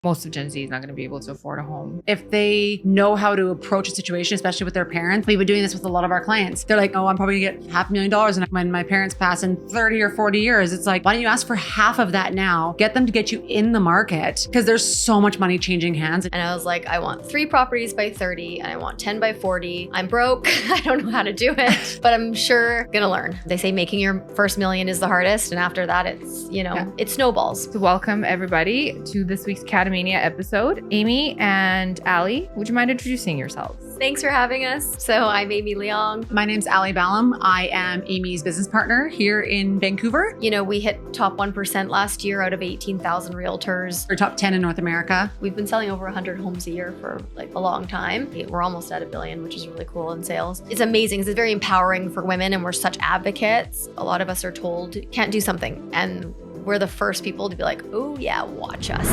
Most of Gen Z is not going to be able to afford a home. If they know how to approach a situation, especially with their parents, we've been doing this with a lot of our clients. They're like, oh, I'm probably gonna get $500,000. And when my parents pass in 30 or 40 years, it's like, why don't you ask for half of that now? Get them to get you in the market because there's so much money changing hands. And I was like, I want 3 properties by 30 and I want 10 by 40. I'm broke. I don't know how to do it, but I'm sure gonna learn. They say making your first million is the hardest. And after that, it's, it snowballs. So welcome everybody to this week's CATAMANIA episode. Amy and Ali, would you mind introducing yourselves? Thanks for having us. So I'm Amy Leong. My name's Ballam. I am Amy's business partner here in Vancouver. We hit top 1% last year out of 18,000 realtors. We're top 10 in North America. We've been selling over 100 homes a year for like a long time. We're almost at $1 billion, which is really cool in sales. It's amazing because it's very empowering for women and we're such advocates. A lot of us are told can't do something and we're the first people to be like, oh yeah, watch us.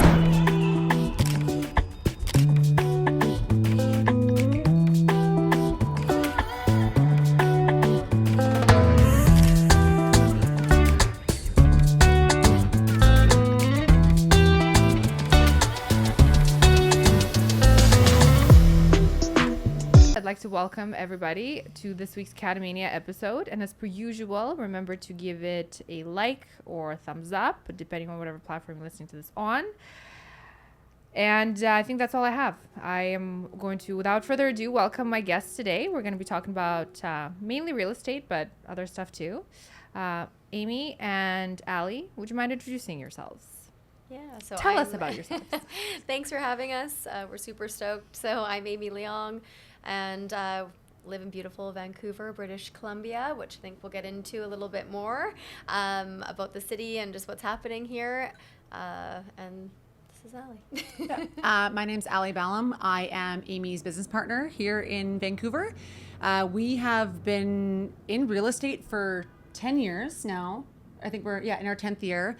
To welcome everybody to this week's CATAMANIA episode, and as per usual, remember to give it a like or a thumbs up depending on whatever platform you're listening to this on. And I think that's all I have. I am going to, without further ado, welcome my guests today. We're going to be talking about mainly real estate, but other stuff too. Amy and Ali, would you mind introducing yourselves? Yeah, so tell us about yourselves. Thanks for having us. We're super stoked. So I'm Amy Leong and live in beautiful Vancouver, British Columbia, which I think we'll get into a little bit more about the city and just what's happening here. And this is Ali. My name's Ballam. I am Amy's business partner here in Vancouver. We have been in real estate for 10 years now. I think we're in our 10th year.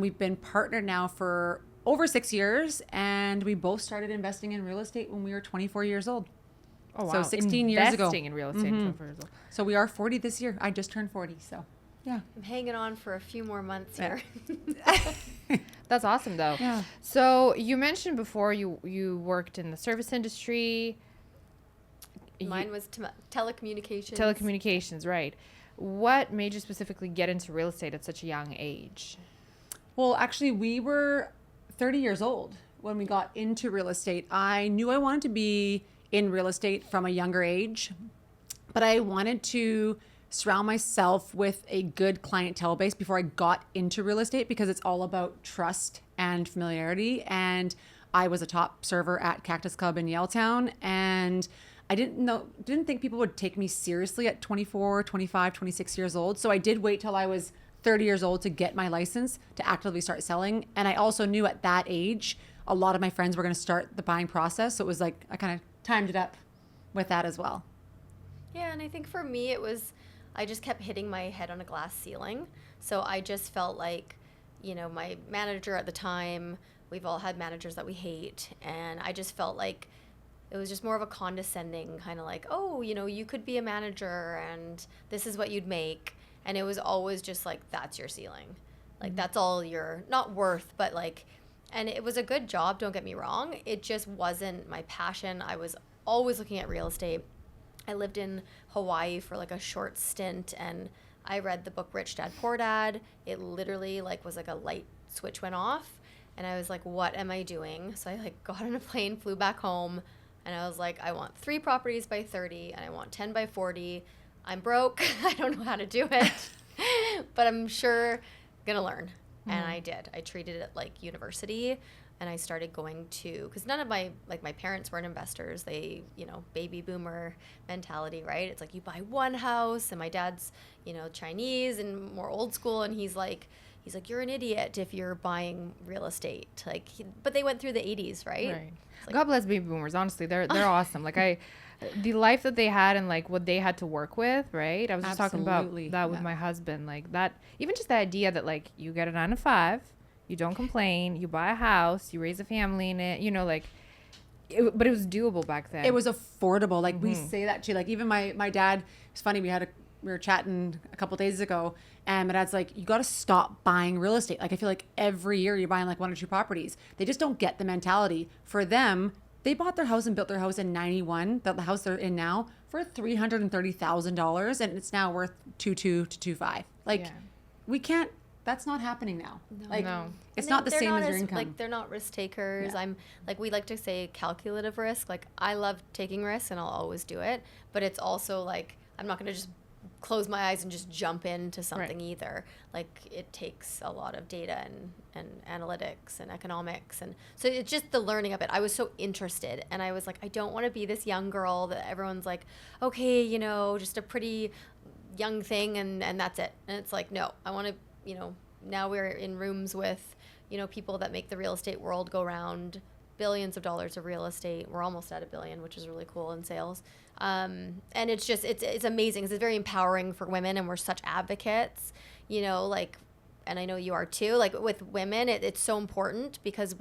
We've been partnered now for over 6 years, and we both started investing in real estate when we were 24 years old. Oh, wow. So 16 years ago. Investing in real estate. Mm-hmm. So we are 40 this year. I just turned 40, so yeah. I'm hanging on for a few more months here. That's awesome, though. Yeah. So you mentioned before you worked in the service industry. Mine was telecommunications. Telecommunications, right. What made you specifically get into real estate at such a young age? Well, actually, we were 30 years old when we got into real estate. I knew I wanted to be in real estate from a younger age, but I wanted to surround myself with a good clientele base before I got into real estate because it's all about trust and familiarity. And I was a top server at Cactus Club in Yaletown, and I didn't think people would take me seriously at 24, 25, 26 years old. So I did wait till I was 30 years old to get my license to actively start selling. And I also knew at that age, a lot of my friends were going to start the buying process. So it was like, I kind of timed it up with that as well. Yeah. And I think for me, I just kept hitting my head on a glass ceiling. So I just felt like, my manager at the time, we've all had managers that we hate. And I just felt like it was just more of a condescending kind of like, oh, you could be a manager and this is what you'd make. And it was always just like, that's your ceiling. Like, that's all you're not worth, but like, and it was a good job. Don't get me wrong. It just wasn't my passion. I was always looking at real estate. I lived in Hawaii for like a short stint and I read the book Rich Dad Poor Dad. It literally was like a light switch went off and I was like, what am I doing? So I got on a plane, flew back home. And I was like, I want 3 properties by 30 and I want 10 by 40. I'm broke. I don't know how to do it, but I'm sure going to learn. Mm-hmm. And I did. I treated it like university and I started going to, because none of my parents weren't investors. They, baby boomer mentality, right? It's like you buy one house and my dad's, Chinese and more old school. And he's like, you're an idiot if you're buying real estate. But they went through the 80s, right? Right. God bless baby boomers. Honestly, they're awesome. The life that they had and what they had to work with, right? I was just talking about that with my husband. That, even just the idea that you get a 9 to 5, you don't complain, you buy a house, you raise a family in it, but it was doable back then. It was affordable. We say that too. Even my dad, it's funny, we had we were chatting a couple days ago, and my dad's like, you got to stop buying real estate. Like, I feel like every year you're buying like 1 or 2 properties. They just don't get the mentality. For them, they bought their house and built their house in 91, the house they're in now, for $330,000, and it's now worth 2.2 to 2.5. Like, Yeah. we can't. That's not happening now. No. Like, No. it's And not the they're same as your income. Like, they're not risk takers. Yeah. I'm like, we like to say calculative risk. Like, I love taking risks and I'll always do it. But it's also like, I'm not going to just close my eyes and just jump into something either. Like, it takes a lot of data and analytics and economics. And so it's just the learning of it. I was so interested. And I was like, I don't want to be this young girl that everyone's like, okay, you know, just a pretty young thing and that's it. And it's like, no, I want to, you know, now we're in rooms with, you know, people that make the real estate world go round, billions of dollars of real estate. We're almost at $1 billion, which is really cool in sales. And it's just, it's amazing. It's very empowering for women, and we're such advocates, you know, like, and I know you are too, like with women, it's so important because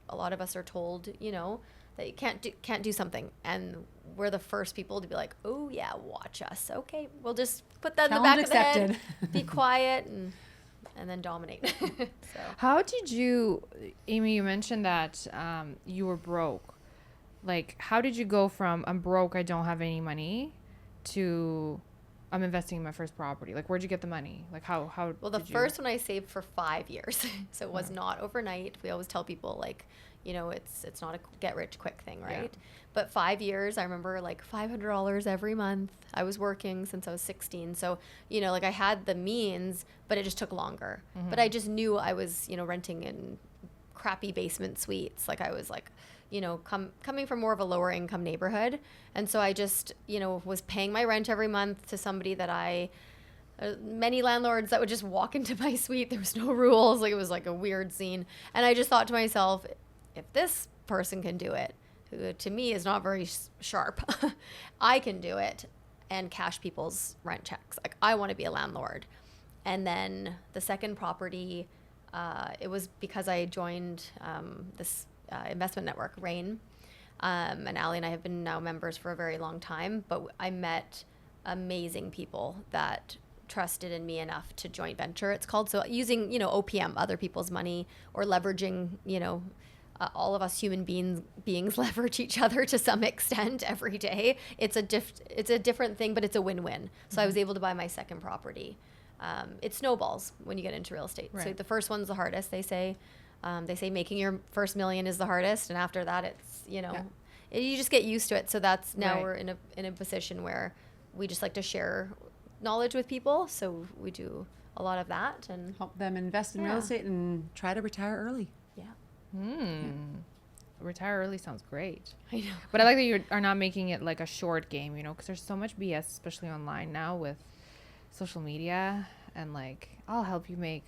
a lot of us are told, you know, that you can't do something. And we're the first people to be like, oh yeah, watch us. Okay. We'll just put that in the back Challenge of the head, accepted. be quiet and then dominate. So. How did you, Amy, you mentioned that you were broke. Like, how did you go from I'm broke, I don't have any money, to I'm investing in my first property? Like, where'd you get the money? Like, how Well, the did you- first one I saved for 5 years. So it was not overnight. We always tell people, like, you know, it's not a get rich quick thing, right? Yeah. But 5 years, I remember like $500 every month. I was working since I was 16. So, you know, like I had the means, but it just took longer. But I just knew I was, you know, renting in crappy basement suites. Like I was like, you know, coming from more of a lower income neighborhood. And so I just, you know, was paying my rent every month to somebody that many landlords that would just walk into my suite. There was no rules. Like it was like a weird scene. And I just thought to myself, if this person can do it, who to me is not very sharp, I can do it and cash people's rent checks. Like I want to be a landlord. And then the second property, it was because I joined this investment network, RAIN. And Allie and I have been now members for a very long time, but I met amazing people that trusted in me enough to joint venture, it's called. So using, you know, OPM, other people's money, or leveraging, you know, all of us human beings leverage each other to some extent every day. It's a different thing, but it's a win-win. So I was able to buy my second property. It snowballs when you get into real estate. Right. So the first one's the hardest, they say. They say making your first million is the hardest, and after that, it's, you know, you just get used to it. So that's now Right. we're in a position where we just like to share knowledge with people. So we do a lot of that, and Help them invest in real Yeah. estate and try to retire early. yeah, Retire early sounds great. I know. But I like that you are not making it like a short game, you know, because there's so much BS, especially online now with social media, and like, I'll help you make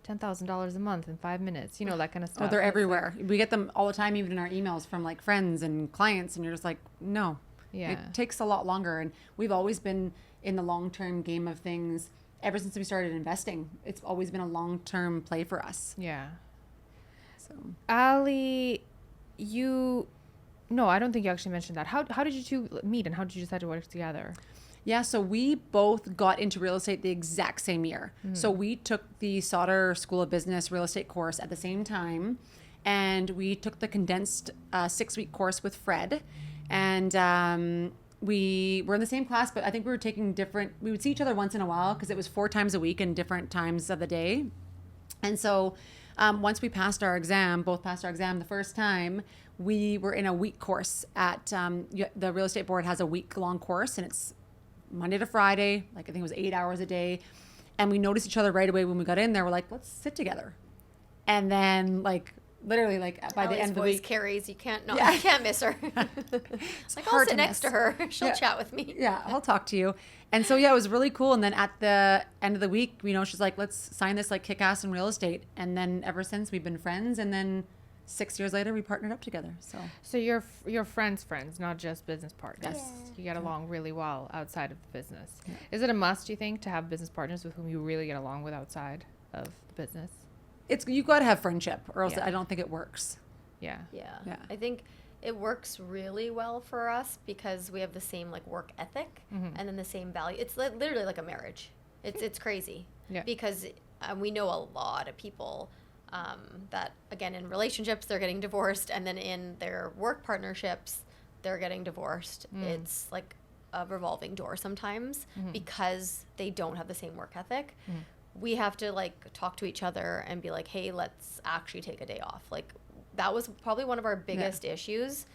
$10,000 a month in 5 minutes, you know, that kind of stuff. Oh, they're It's like- everywhere. We get them all the time, even in our emails from like friends and clients, and you're just like, no. Yeah. It takes a lot longer, and we've always been in the long-term game of things ever since we started investing. It's always been a long-term play for us. Yeah. So Ali, no, I don't think you actually mentioned that. How did you two meet, and how did you decide to work together? yeah, so we both got into real estate the exact same year. So we took the Sauder School of Business real estate course at the same time, and we took the condensed 6-week course with Fred. And we were in the same class, but I think we were taking we would see each other once in a while because it was 4 times a week and different times of the day. And so once we passed our exam, both passed our exam the first time, we were in a week course at the real estate board has a week-long course, and it's Monday to Friday, like I think it was 8 hours a day. And we noticed each other right away when we got in there. We're like, let's sit together. And then like literally like by the Allie's end of the voice week, carries. You can't Yeah. you can't miss her. It's like I'll hard sit to next miss. to her. She'll Yeah. chat with me. yeah, I'll talk to you. And so, yeah, it was really cool. And then at the end of the week, you know, she's like, let's sign this like kick ass in real estate. And then ever since we've been friends. And then 6 years later, we partnered up together. So you're friends, not just business partners. Yes. You get along really well outside of the business. Is it a must, you think, to have business partners with whom you really get along with outside of the business? you got to have friendship or else Yeah. I don't think it works. Yeah. Yeah. Yeah. I think, it works really well for us because we have the same like work ethic and then the same value. It's literally like a marriage. It's crazy. Yeah. Because we know a lot of people that, again, in relationships, they're getting divorced, and then in their work partnerships, they're getting divorced. It's like a revolving door sometimes because they don't have the same work ethic. We have to like talk to each other and be like, hey, let's actually take a day off. Like, that was probably one of our biggest issues,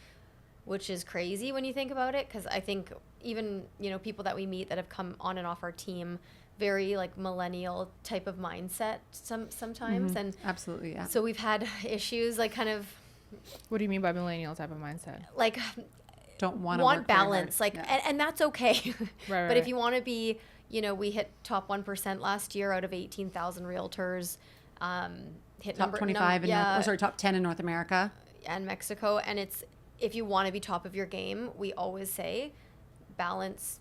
which is crazy when you think about it, because I think even, you know, people that we meet that have come on and off our team, very like millennial type of mindset sometimes. And Absolutely, yeah. so we've had issues like kind of What do you mean by millennial type of mindset? like Don't want to want work very hard. balance, like, Yeah. and that's okay. Right, But if right. you want to be, you know, we hit top 1% last year out of 18,000 realtors. Hit Top 25 top 10 in North America. and Mexico. And it's, if you want to be top of your game, we always say balance.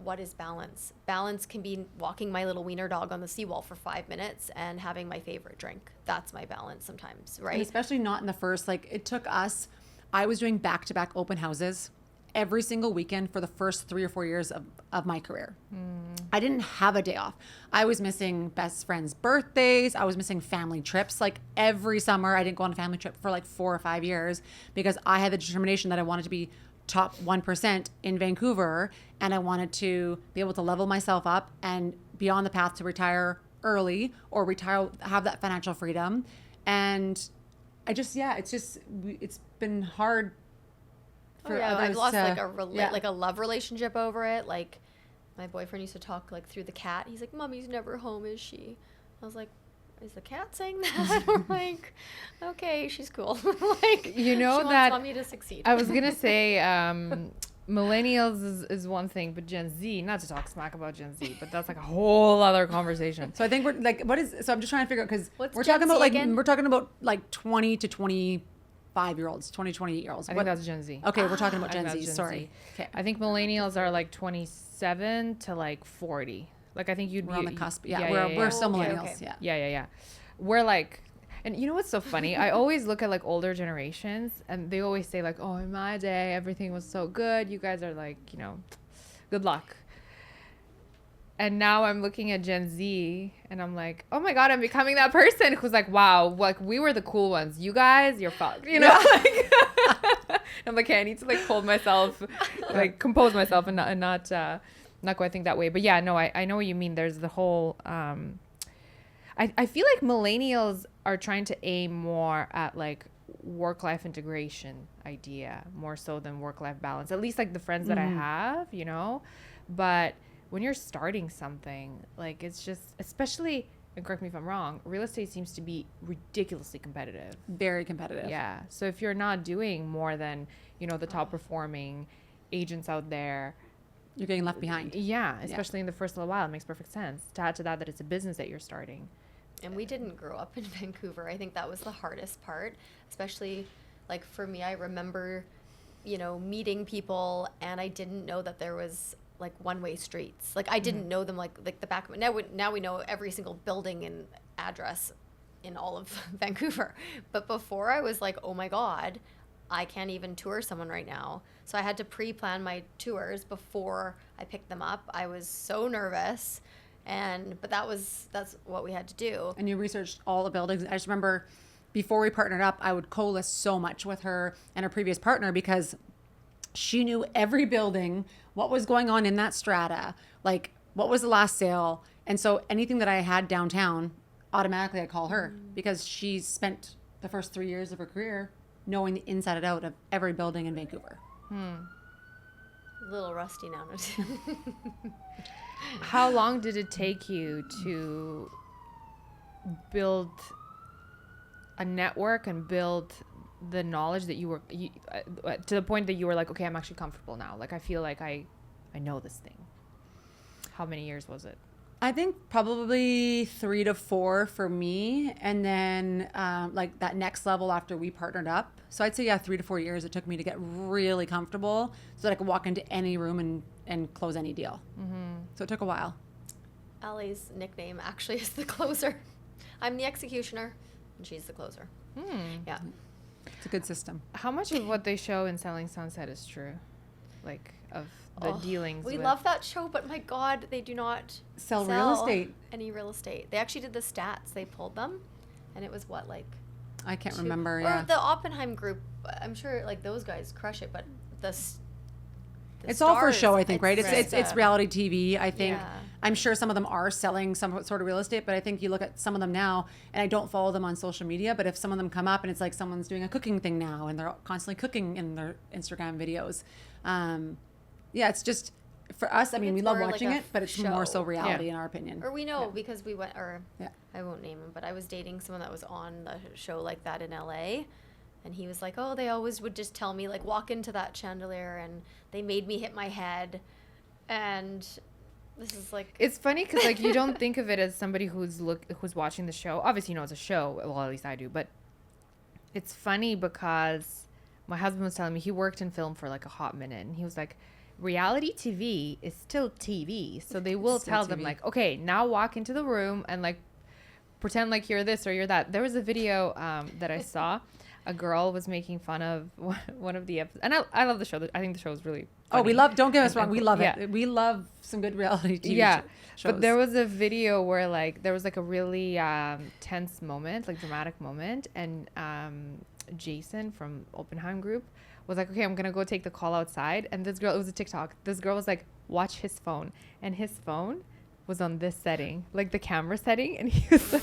What is balance? Balance can be walking my little wiener dog on the seawall for 5 minutes and having my favorite drink. That's my balance sometimes, right? And especially not in the first, like it took us, I was doing back-to-back open houses every single weekend for the first 3 or 4 years of my career. I didn't have a day off. I was missing best friends' birthdays. I was missing family trips. Like every summer, I didn't go on a family trip for like 4 or 5 years because I had the determination that I wanted to be top 1% in Vancouver, and I wanted to be able to level myself up and be on the path to retire early or retire, have that financial freedom. And I just, it's been hard. I've lost to, like a love relationship over it. Like, my boyfriend used to talk like through the cat. He's like, "Mommy's never home, is she?" I was like, "Is the cat saying that?" Or like, "Okay, she's cool." Like, You know she that- wants mommy to succeed. I was gonna say millennials is one thing, but Gen Z, not to talk smack about Gen Z, but that's like a whole other conversation. So I think we're like, so I'm just trying to figure out, because What's we're Gen talking about Z like, again? we're talking about like 20 to 25-year-olds, 20, 28-year-olds. I think that's Gen Z. Okay, we're talking about I think Gen that's Z. Gen Sorry. Z. Okay. I think millennials are like 27 to like 40. Like I think you'd We're be on the cusp. Yeah, we're still Okay, millennials. okay. Yeah. Yeah. We're like, and you know what's so funny? I always look at like older generations and they always say like, oh, in my day, everything was so good. You guys are like, you know, good luck. And now I'm looking at Gen Z and I'm like, oh my God, I'm becoming that person who's like, wow, like we were the cool ones. You guys, you're fucked. You know? Like, I'm like, okay, I need to like hold myself, like compose myself and not quite think that way. But yeah, no, I know what you mean. There's the whole, I feel like millennials are trying to aim more at like work-life integration idea more so than work-life balance, at least like the friends that I have, you know. But when you're starting something, like it's just, especially, and correct me if I'm wrong, real estate seems to be ridiculously competitive. Very competitive. Yeah. So if you're not doing more than, you know, the top performing agents out there, You're getting left behind. yeah, especially in the first little while, it makes perfect sense. To add to that it's a business that you're starting. And we didn't grow up in Vancouver. I think that was the hardest part, especially like for me. I remember, you know, meeting people and I didn't know that there was like one-way streets. Like I didn't know them like the back of my, now we know every single building and address in all of Vancouver. But before I was like, oh my God, I can't even tour someone right now. So I had to pre-plan my tours before I picked them up. I was so nervous. But that's what we had to do. And you researched all the buildings. I just remember before we partnered up, I would co-list so much with her and her previous partner because she knew every building, what was going on in that strata, like what was the last sale. And so anything that I had downtown, automatically I'd call her because she spent the first 3 years of her career knowing the inside and out of every building in Vancouver. A little rusty now. How long did it take you to build a network and build the knowledge that you to the point that you were like, okay, I'm actually comfortable now. Like, I feel like I know this thing. How many years was it? I think probably 3 to 4 for me. And then like that next level after we partnered up. So I'd say, 3 to 4 years it took me to get really comfortable so that I could walk into any room and close any deal. So it took a while. Allie's nickname actually is the closer. I'm the executioner and she's the closer. Yeah. It's a good system. How much of what they show in Selling Sunset is true? Like, of the dealings We with... love that show, but my God, they do not Sell real estate. any real estate. They actually did the stats. They pulled them, and it was what, like... I can't remember, Or yeah. the Oppenheim group, I'm sure, like, those guys crush it, but the It's all for stars, show, I think, right? It's just, reality TV, I think. Yeah. I'm sure some of them are selling some sort of real estate, but I think you look at some of them now, and I don't follow them on social media, but if some of them come up and it's like someone's doing a cooking thing now and they're constantly cooking in their Instagram videos. Yeah, it's just, for us, I mean, we love more like watching a it, but it's more so show. reality Yeah. in our opinion. Or we know because we went, or Yeah. I won't name him, but I was dating someone that was on the show like that in LA. And he was like, oh, they always would just tell me, like, walk into that chandelier, and they made me hit my head. And this is like... It's funny because, like, you don't think of it as somebody who's watching the show. Obviously, you know it's a show. Well, at least I do. But it's funny because my husband was telling me he worked in film for, like, a hot minute. And he was like, reality TV is still TV. So they will Still tell them, TV. like, okay, now walk into the room and, like, pretend like you're this or you're that. There was a video that I saw. A girl was making fun of one of the episodes. And I love the show. I think the show is really funny. Oh, we love, don't get us And- wrong, we love yeah. it. We love some good reality TV Yeah, shows. but there was a video where, like, there was, like, a really tense moment, like, dramatic moment, and Jason from Oppenheim Group was like, okay, I'm gonna go take the call outside, and this girl, it was a TikTok, this girl was like, watch his phone, and his phone was on this setting, like the camera setting, and he was like,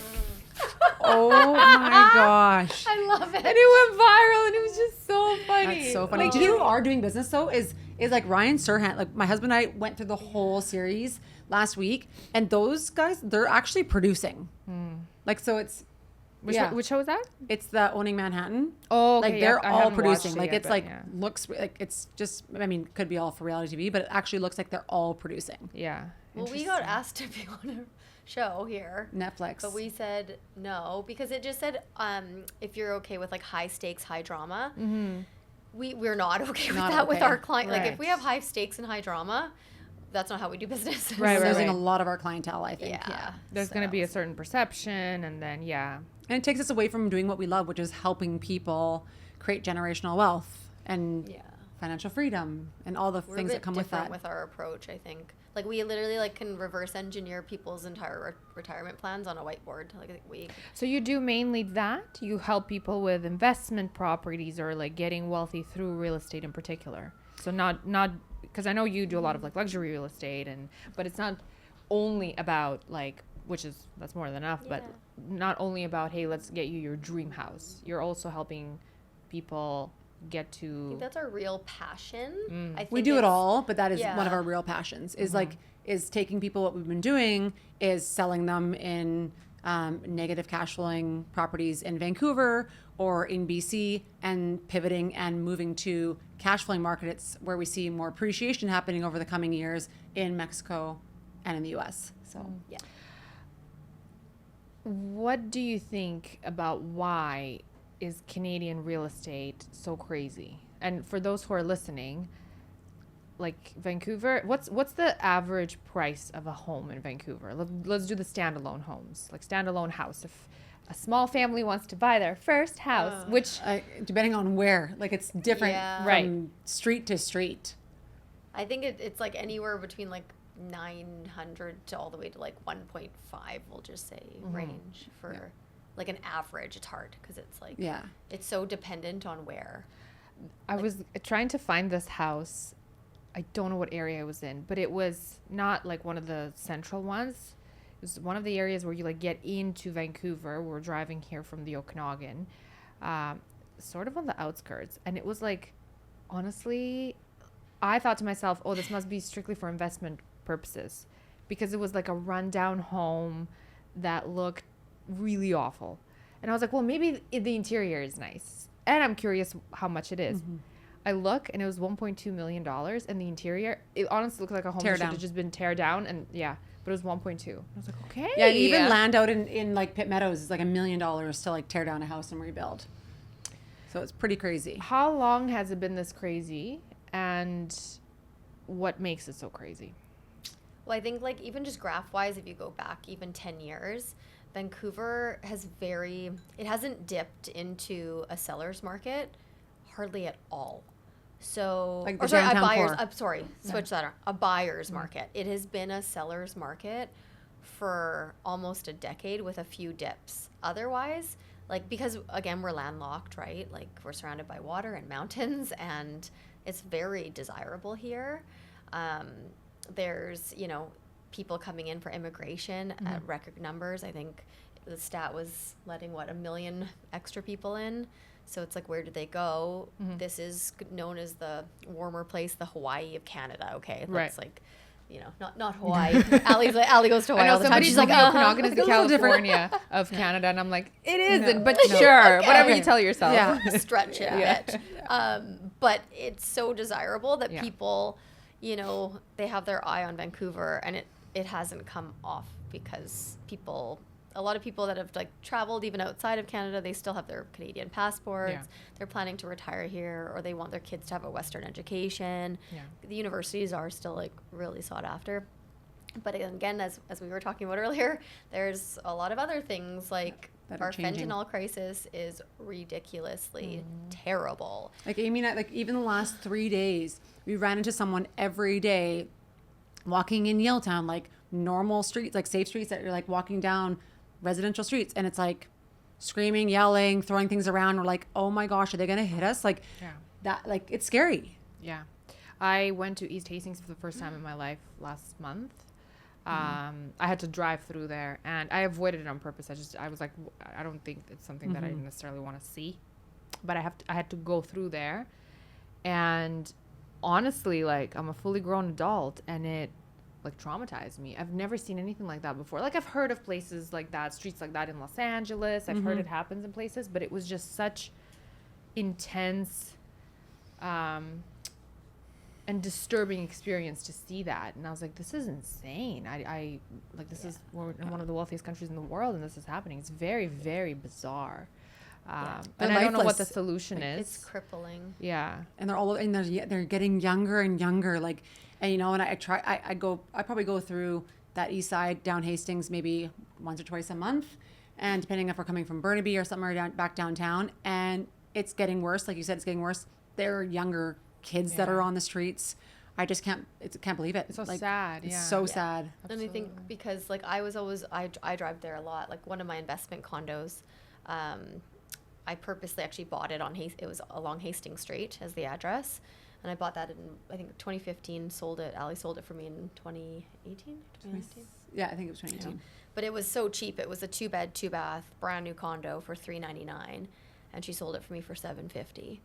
Oh my gosh. I love it. and it went viral, and it was just so funny. That's so funny. Like, Do you know who are doing business though? Is like Ryan Serhant. Like my husband and I went through the whole series last week, and those guys, they're actually producing. Like so, it's which show was that? it's the Owning Manhattan. Oh, okay, like they're I all haven't watched producing. it Like yet, it's but like yeah. looks like it's just. I mean, could be all for reality TV, but it actually looks like they're all producing. Yeah. Well, we got asked to be on a show here. Netflix. But we said no because it just said if you're okay with like high stakes, high drama. Mm-hmm. We're not okay with Not that with okay. our client. Like if Right. we have high stakes and high drama, that's not how we do business. Right, We're right, losing right. a lot of our clientele. I think. Yeah. There's going to be a certain perception, and then And it takes us away from doing what we love, which is helping people create generational wealth and Yeah. financial freedom and all the We're things a that bit come with different that. with our approach, I think. Like we literally like can reverse engineer people's entire retirement plans on a whiteboard. Like we So you do mainly that? You help people with investment properties or like getting wealthy through real estate in particular. So not because I know you do a lot of like luxury real estate but it's not only about like that's more than enough, but not only about, hey, let's get you your dream house. You're also helping people get I to think that's our real passion. I think We do it it's- all, but that is one of Yeah. our real passions. Is taking people, what we've been doing is selling them in negative cash flowing properties in Vancouver or in BC and pivoting and moving to cash flowing markets where we see more appreciation happening over the coming years in Mexico and in the US. So Yeah. What do you think about why is Canadian real estate so crazy? And for those who are listening, like Vancouver, what's the average price of a home in Vancouver? Let's do the standalone homes, like standalone house. If a small family wants to buy their first house, which depending on where, like it's different Yeah. from Right. street to street. I think it's like anywhere between like 900 to all the way to like 1.5, we'll just say range for like an average. It's hard because it's like Yeah. it's so dependent on where. I was trying to find this house. I don't know what area it was in, but it was not like one of the central ones. It was one of the areas where you like get into Vancouver. We're driving here from the Okanagan, sort of on the outskirts. And it was like, honestly, I thought to myself, oh, this must be strictly for investment purposes, because it was like a rundown home that looked really awful. And I was like, well, maybe the interior is nice. And I'm curious how much it is. I look and it was $1.2 million, and the interior, it honestly looked like a home that should have just been tear down, and but it was 1.2. I was like, okay. Yeah, and even land out in like Pitt Meadows is like $1 million to like tear down a house and rebuild. So it's pretty crazy. How long has it been this crazy, and what makes it so crazy? Well, I think like even just graph wise, if you go back even 10 years, Vancouver it hasn't dipped into a seller's market hardly at all. So, Like or the sorry, a downtown buyer's, core. sorry, switch that around. A buyer's market. It has been a seller's market for almost a decade with a few dips. Otherwise, like, because again, we're landlocked, right? Like, we're surrounded by water and mountains, and it's very desirable here. There's, people coming in for immigration at record numbers. I think the stat was letting, 1 million extra people in. So it's like, where do they go? This is known as the warmer place, the Hawaii of Canada. Okay, that's like, not Hawaii. Allie goes to Hawaii all the time. She's like, Okanagan is the California of Canada, and I'm like, it isn't, but sure, whatever you tell yourself. Yeah. Stretch it a bit. But it's so desirable that people, they have their eye on Vancouver, and it hasn't come off because a lot of people that have like traveled even outside of Canada, they still have their Canadian passports. Yeah. They're planning to retire here, or they want their kids to have a Western education. Yeah. The universities are still like really sought after. But again, as we were talking about earlier, there's a lot of other things like our fentanyl crisis is ridiculously terrible. Like Amy and I, like even the last 3 days, we ran into someone every day walking in Yaletown, like normal streets, like safe streets that you're like walking down residential streets, and it's like screaming, yelling, throwing things around. We're like, oh my gosh, are they gonna hit us? Like that, like it's scary. Yeah. I went to East Hastings for the first time in my life last month. I had to drive through there, and I avoided it on purpose. I was like, I don't think it's something that I necessarily want to see, but I had to go through there, and honestly, like, I'm a fully grown adult, and it like traumatized me. I've never seen anything like that before. Like, I've heard of places like that, streets like that in Los Angeles. I've heard it happens in places, but it was just such intense and disturbing experience to see that. And I was like, this is insane. I like, this is we're in one of the wealthiest countries in the world, and this is happening. It's very, very bizarre. And I don't know what the solution is. It's crippling. Yeah. And they're getting younger and younger. Like, and and I probably go through that east side down Hastings maybe once or twice a month, and depending if we're coming from Burnaby or somewhere back downtown, and it's getting worse. Like you said, it's getting worse. There are younger kids that are on the streets. I just can't believe it. It's so sad. It's so sad. And I think because like I drive there a lot. Like, one of my investment condos, I purposely actually bought it it was along Hastings Street as the address. And I bought that in, I think, 2015, sold it. Allie sold it for me in 2018, 2019. Yeah, I think it was 2018. Yeah. But it was so cheap. It was a 2-bed, 2-bath, brand new condo for $399, and she sold it for me for $750,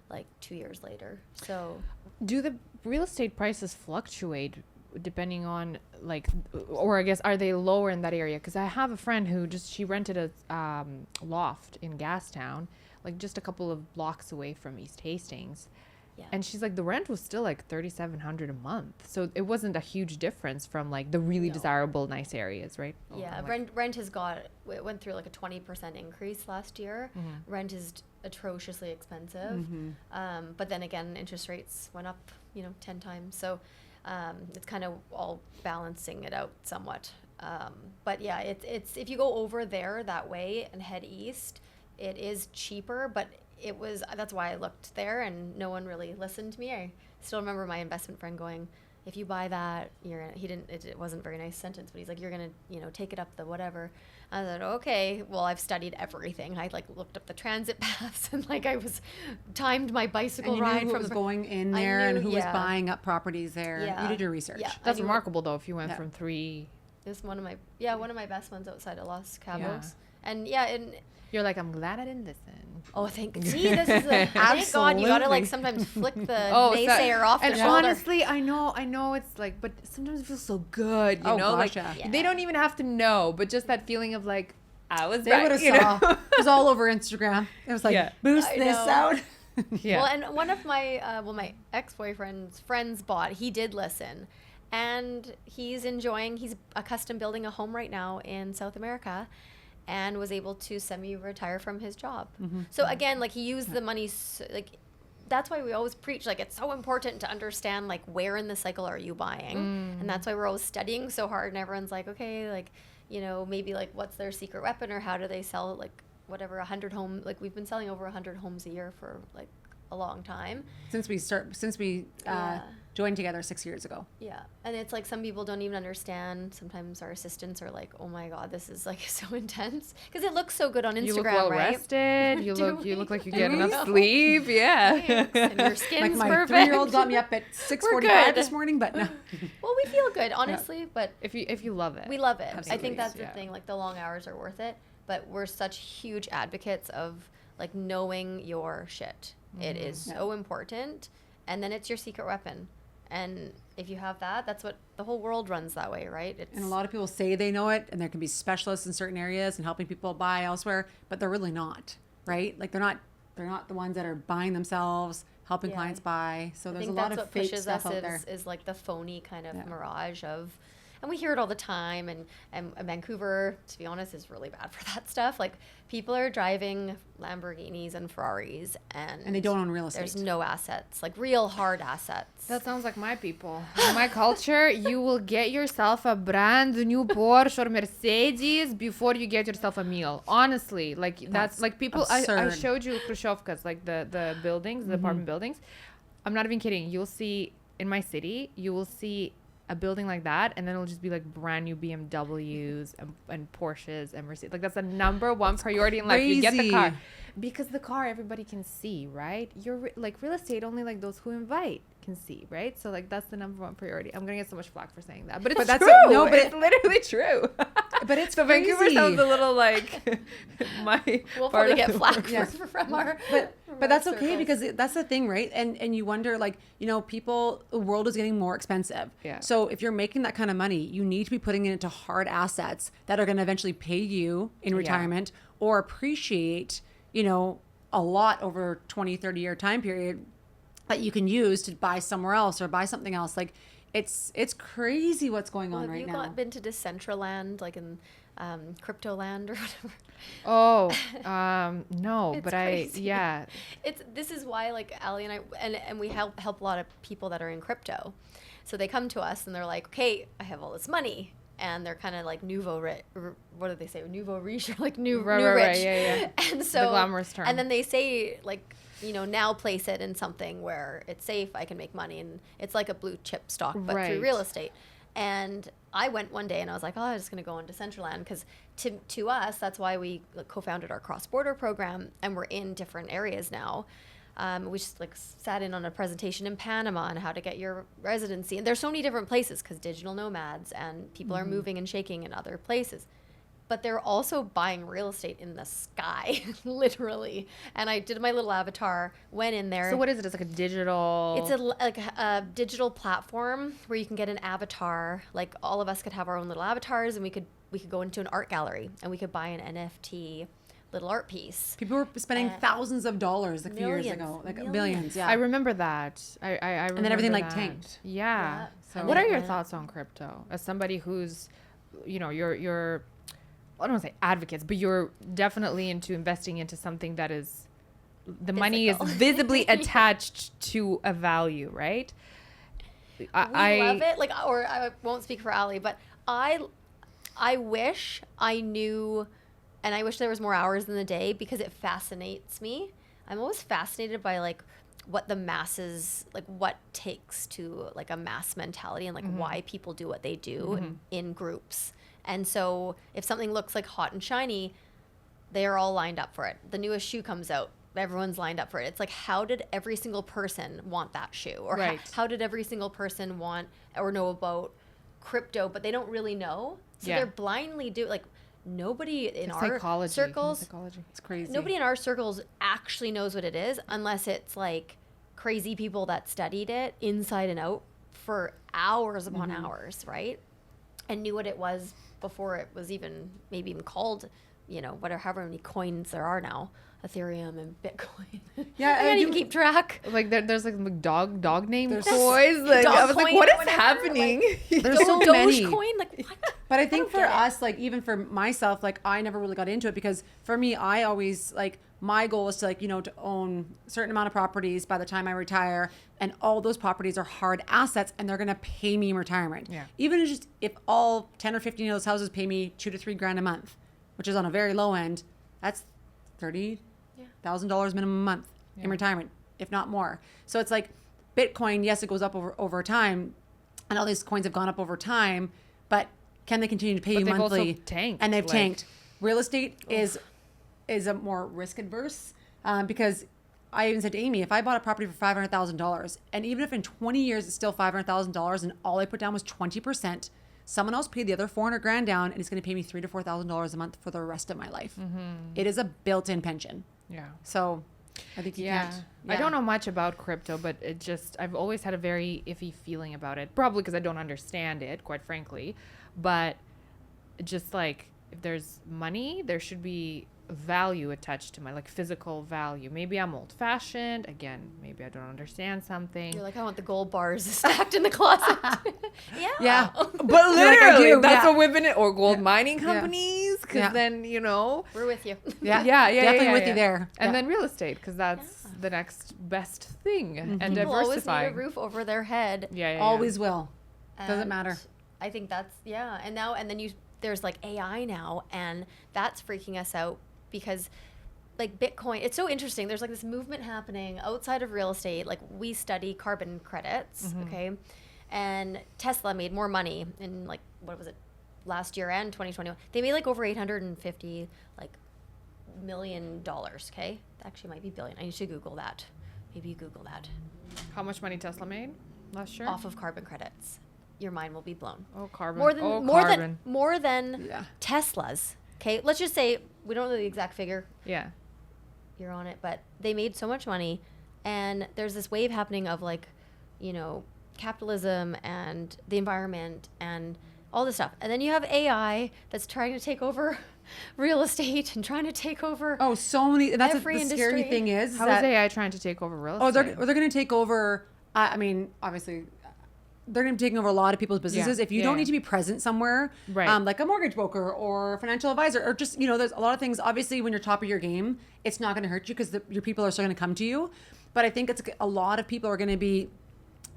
like 2 years later. So, do the real estate prices fluctuate depending on like, or I guess, are they lower in that area? Because I have a friend who she rented a loft in Gastown, like just a couple of blocks away from East Hastings. Yeah. And she's like, the rent was still like $3,700 a month. So it wasn't a huge difference from like the really desirable, nice areas, right? Yeah, rent it went through like a 20% increase last year. Rent is atrociously expensive. But then again, interest rates went up, 10 times. So it's kind of all balancing it out somewhat. But yeah, it's if you go over there that way and head east, it is cheaper, but that's why I looked there, and no one really listened to me. I still remember my investment friend going, if you buy that, it wasn't a very nice sentence, but he's like, you're going to, take it up the whatever. I said, okay, well, I've studied everything. I like looked up the transit paths, and like I was timed my bicycle and you ride knew who was going in there and who was buying up properties there. Yeah. You did your research. Yeah, that's remarkable though. If you went from three, this one of my best ones outside of Los Cabos. And you're like, I'm glad I didn't listen. Oh, thank God, you gotta like sometimes flick the naysayer off the shoulder. Honestly, I know it's like, but sometimes it feels so good, you know? Like, they don't even have to know, but just that feeling of like, I was they would have saw. It was all over Instagram. It was like, boost this out. Well, and one of my my ex-boyfriend's friends he did listen, and he's custom building a home right now in South America, and was able to semi-retire from his job. So again, like, he used the money, that's why we always preach, like, it's so important to understand, like, where in the cycle are you buying? And that's why we're always studying so hard, and everyone's like, okay, like, you know, maybe like what's their secret weapon, or how do they sell like whatever 100 homes. Like we've been selling over 100 homes a year for like a long time. Since we joined together 6 years ago. Yeah. And it's like some people don't even understand. Sometimes our assistants are like, oh my God, this is like so intense. Because it looks so good on Instagram, you look well right? rested. You look like you get we? enough sleep. Yeah. Thanks. And your skin's Like my perfect. 3-year-old got me up at 6:45 this morning, but no. Well, we feel good, honestly, but If you love it. we love it. I Absolutely. think that's the thing. Like the long hours are worth it, but we're such huge advocates of like knowing your shit. It is so important. And then it's your secret weapon. And if you have that, that's what the whole world runs that way, right? And a lot of people say they know it, and there can be specialists in certain areas and helping people buy elsewhere, but they're really not, right? Like they're not the ones that are buying themselves, helping clients buy. So there's a lot of fake stuff out there. Is like the phony kind of mirage of, and we hear it all the time. And Vancouver, to be honest, is really bad for that stuff. Like people are driving Lamborghinis and Ferraris, and they don't own real estate. There's no assets, like real hard assets. That sounds like my people. In my culture, you will get yourself a brand new Porsche or Mercedes before you get yourself a meal. Honestly, like that's like people. I showed you Khrushchevkas, like the buildings, the apartment buildings. I'm not even kidding. You'll see in my city, you will see a building like that, and then it'll just be like brand new BMWs and Porsches and Mercedes. Like that's the number one priority in life. You get the car because the car everybody can see, right? You're like real estate, only like those who invite can see, right? So like that's the number one priority. I'm gonna get so much flack for saying that, but it's true. It's literally true. But it's so crazy. Vancouver sounds a little like my. We'll probably get flack from our. But that's okay because that's the thing, right? And you wonder, like, you know, the world is getting more expensive. Yeah. So if you're making that kind of money, you need to be putting it into hard assets that are going to eventually pay you in retirement or appreciate, you know, a lot over 20, 30 year time period that you can use to buy somewhere else or buy something else. Like it's crazy what's going on right now. Have you been to Decentraland, like in crypto land or whatever? Oh, no, It's but crazy. yeah. This is why like Ali and I and we help a lot of people that are in crypto. So they come to us and they're like, okay, I have all this money, and they're kind of like nouveau rich. What do they say? Nouveau riche, like new rich. Right, yeah. And so the glamorous term. And then they say like, you know, now place it in something where it's safe, I can make money, and it's like a blue chip stock, but through real estate. And I went one day and I was like, oh, I'm just going to go on Decentraland, because to us, that's why we co-founded our cross-border program, and we're in different areas now. We just like sat in on a presentation in Panama on how to get your residency. And there's so many different places because digital nomads and people are moving and shaking in other places. But they're also buying real estate in the sky, literally. And I did my little avatar, went in there. So what is it? It's like a digital. It's a digital platform where you can get an avatar. Like all of us could have our own little avatars, and we could go into an art gallery and we could buy an NFT little art piece. People were spending thousands of dollars a few years ago, like billions. Yeah, I remember that. I remember and then everything that. like tanked. Yeah. So what are your thoughts on crypto? As somebody who's, you know, you're I don't want to say advocates, but you're definitely into investing into something that is, the money is visibly attached to a value, right? I love it. Like, or I won't speak for Ali, but I wish I knew, and I wish there was more hours in the day, because it fascinates me. I'm always fascinated by like what the masses, like what takes to like a mass mentality, and like why people do what they do in groups. And so if something looks like hot and shiny, they are all lined up for it. The newest shoe comes out, everyone's lined up for it. It's like, how did every single person want that shoe? Or how did every single person want or know about crypto, but they don't really know? So they're blindly like nobody in our circles. It's crazy. Nobody in our circles actually knows what it is, unless it's like crazy people that studied it inside and out for hours upon hours, right? And knew what it was before it was even maybe even called, you know, however many coins there are now, Ethereum and Bitcoin. Yeah, I can't even keep track. Like there's like dog name toys. Like, I was like, what is happening? Like, there's so many. Dogecoin, like what? But I think for us, like even for myself, like I never really got into it, because for me, I always like my goal is to to own a certain amount of properties by the time I retire, and all those properties are hard assets and they're going to pay me in retirement. Yeah. Even if all 10 or 15 of those houses pay me $2,000 to $3,000 a month, which is on a very low end, that's $30,000 minimum a month in retirement, if not more. So it's like Bitcoin, yes, it goes up over time, and all these coins have gone up over time, but can they continue to pay you they've monthly? also tanked, and they've like- tanked. Real estate is a more risk adverse because I even said to Amy, if I bought a property for $500,000, and even if in 20 years it's still $500,000, and all I put down was 20%, someone else paid the other $400,000 down, and it's going to pay me $3,000 to $4,000 a month for the rest of my life. It is a built-in pension. Yeah. So I think you can't. I don't know much about crypto, but I've always had a very iffy feeling about it. Probably because I don't understand it, quite frankly. But just like, if there's money, there should be value attached to my, like, physical value. Maybe I'm old fashioned. Again, maybe I don't understand something. You're like, I want the gold bars stacked in the closet. Yeah. But like, I literally, do, that's yeah. what we've been, or gold mining companies, because Yeah. then, We're with you. Yeah. yeah, Definitely with you there. And Yeah. then real estate, because that's the next best thing, and People always need a diversifying. roof over their head. Yeah. Always will. Doesn't And matter. I think that's, and then there's like AI now, and that's freaking us out because like Bitcoin, it's so interesting. There's like this movement happening outside of real estate. Like, we study carbon credits, okay? And Tesla made more money in, like, what was it, last year and 2021. They made like over $850 million, okay? Actually, it might be billion. I need to Google that. Maybe you Google that. How much money Tesla made last year? Off of carbon credits. Your mind will be blown. Oh, carbon. More than oh, more carbon. than more than Yeah. Tesla's. Okay, let's just say we don't know the exact figure. Yeah. You're on it, but they made so much money, and there's this wave happening of like, capitalism and the environment and all this stuff, and then you have AI that's trying to take over real estate and trying to take over. Oh, so many. That's what Every the scary industry. thing is. How is AI trying to take over real estate? Oh, they're going to take over. I mean, obviously, they're going to be taking over a lot of people's businesses. Yeah. If you don't need to be present somewhere, Right. like a mortgage broker or a financial advisor, or just, there's a lot of things. Obviously, when you're top of your game, it's not going to hurt you because your people are still going to come to you. But I think it's a lot of people are going to be,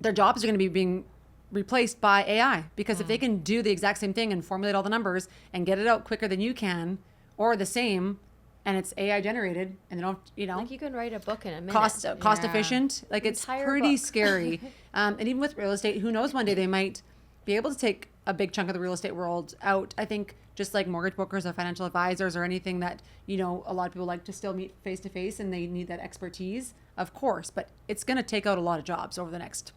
their jobs are going to be being replaced by AI, because if they can do the exact same thing and formulate all the numbers and get it out quicker than you can, or the same, and it's AI generated, and they don't, Like, you can write a book in a minute. cost Yeah. efficient. Like, it's Entire pretty book. scary. And even with real estate, who knows, one day they might be able to take a big chunk of the real estate world out. I think just like mortgage brokers or financial advisors or anything that, a lot of people like to still meet face to face, and they need that expertise, of course, but it's going to take out a lot of jobs over the next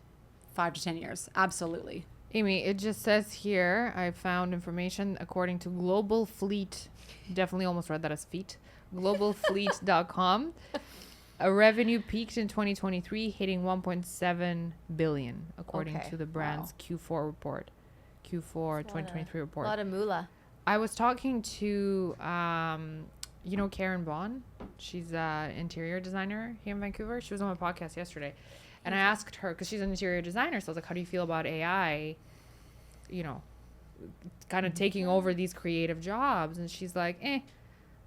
5 to 10 years. Absolutely. Amy, it just says here, I found information according to Global Fleet. Definitely almost read that as feet. Globalfleet.com. A revenue peaked in 2023, hitting 1.7 billion, according Okay. to the brand's Q4 report. Q4 2023 A report. lot of moolah. I was talking to, Karen Bond. She's an interior designer here in Vancouver. She was on my podcast yesterday. And I asked her, because she's an interior designer, so I was like, how do you feel about AI, kind of taking over these creative jobs? And she's like,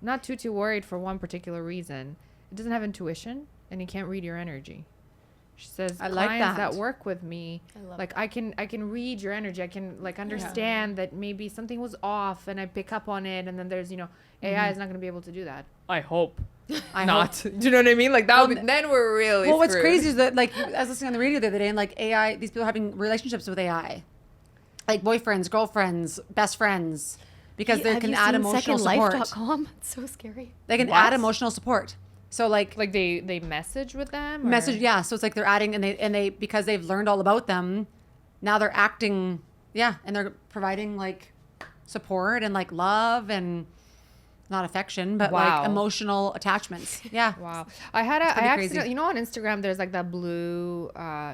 not too worried for one particular reason. It doesn't have intuition, and you can't read your energy. She says, I like clients that. that work with me, I love like, I can read your energy. I can, like, understand that maybe something was off, and I pick up on it, and then there's, AI is not going to be able to do that. I hope. I Not. Do you know what I mean? Like, that would be, Well, then we're really Well, what's screwed. crazy is that, like, I was listening on the radio the other day, and like AI, these people are having relationships with AI, like boyfriends, girlfriends, best friends, because they can add emotional support. SecondLife.com. It's so scary. They can What? add emotional support. So like they message with them? Or? message, yeah. So it's like they're adding, and they because they've learned all about them, now they're acting, and they're providing like support and like love and not affection, but Wow. like emotional attachments. Yeah. Wow. I pretty crazy. accidentally, on Instagram, there's like that blue,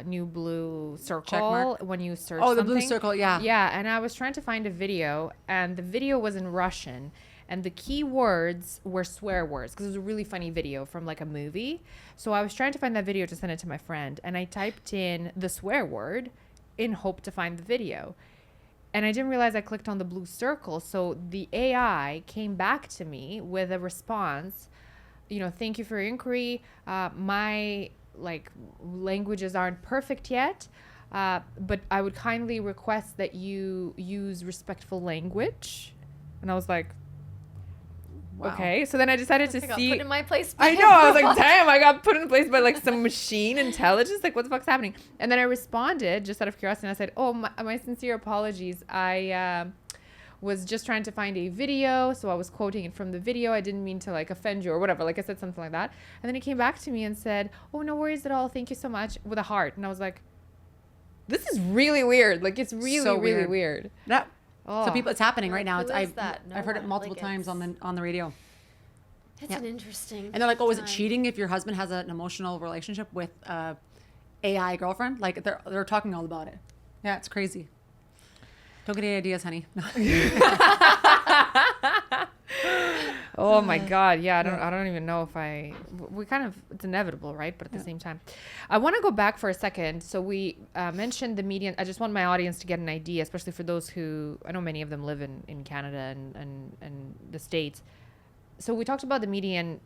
new blue circle mark. when you search Oh, the something. blue circle, yeah. Yeah, and I was trying to find a video, and the video was in Russian, and the key words were swear words, because it was a really funny video from like a movie. So I was trying to find that video to send it to my friend, and I typed in the swear word in hope to find the video. And I didn't realize I clicked on the blue circle. So the AI came back to me with a response, thank you for your inquiry. My languages aren't perfect yet, but I would kindly request that you use respectful language. And I was like, Wow. okay. So then I decided to I got see. put in my place. I know. I was like, damn, I got put in place by like some machine intelligence. Like, what the fuck's happening? And then I responded just out of curiosity. And I said, oh, my sincere apologies. I was just trying to find a video. So I was quoting it from the video. I didn't mean to like offend you or whatever. Like I said something like that. And then he came back to me and said, oh, no worries at all. Thank you so much, with a heart. And I was like, this is really weird. Like, it's really, So really weird. weird. Yeah. Oh. So people, it's happening right now. Who It's is that? No I've heard it one. multiple Like, times on the radio. It's Yeah. an interesting. And they're like, oh, is it time. cheating if your husband has an emotional relationship with AI girlfriend? Like they're talking all about it. Yeah, it's crazy. Don't get any ideas, honey. Oh my God. Yeah. I don't even know if we kind of, it's inevitable, right? But at the same time, I want to go back for a second. So we mentioned the median. I just want my audience to get an idea, especially for those who, I know many of them live in Canada and the States. So we talked about the median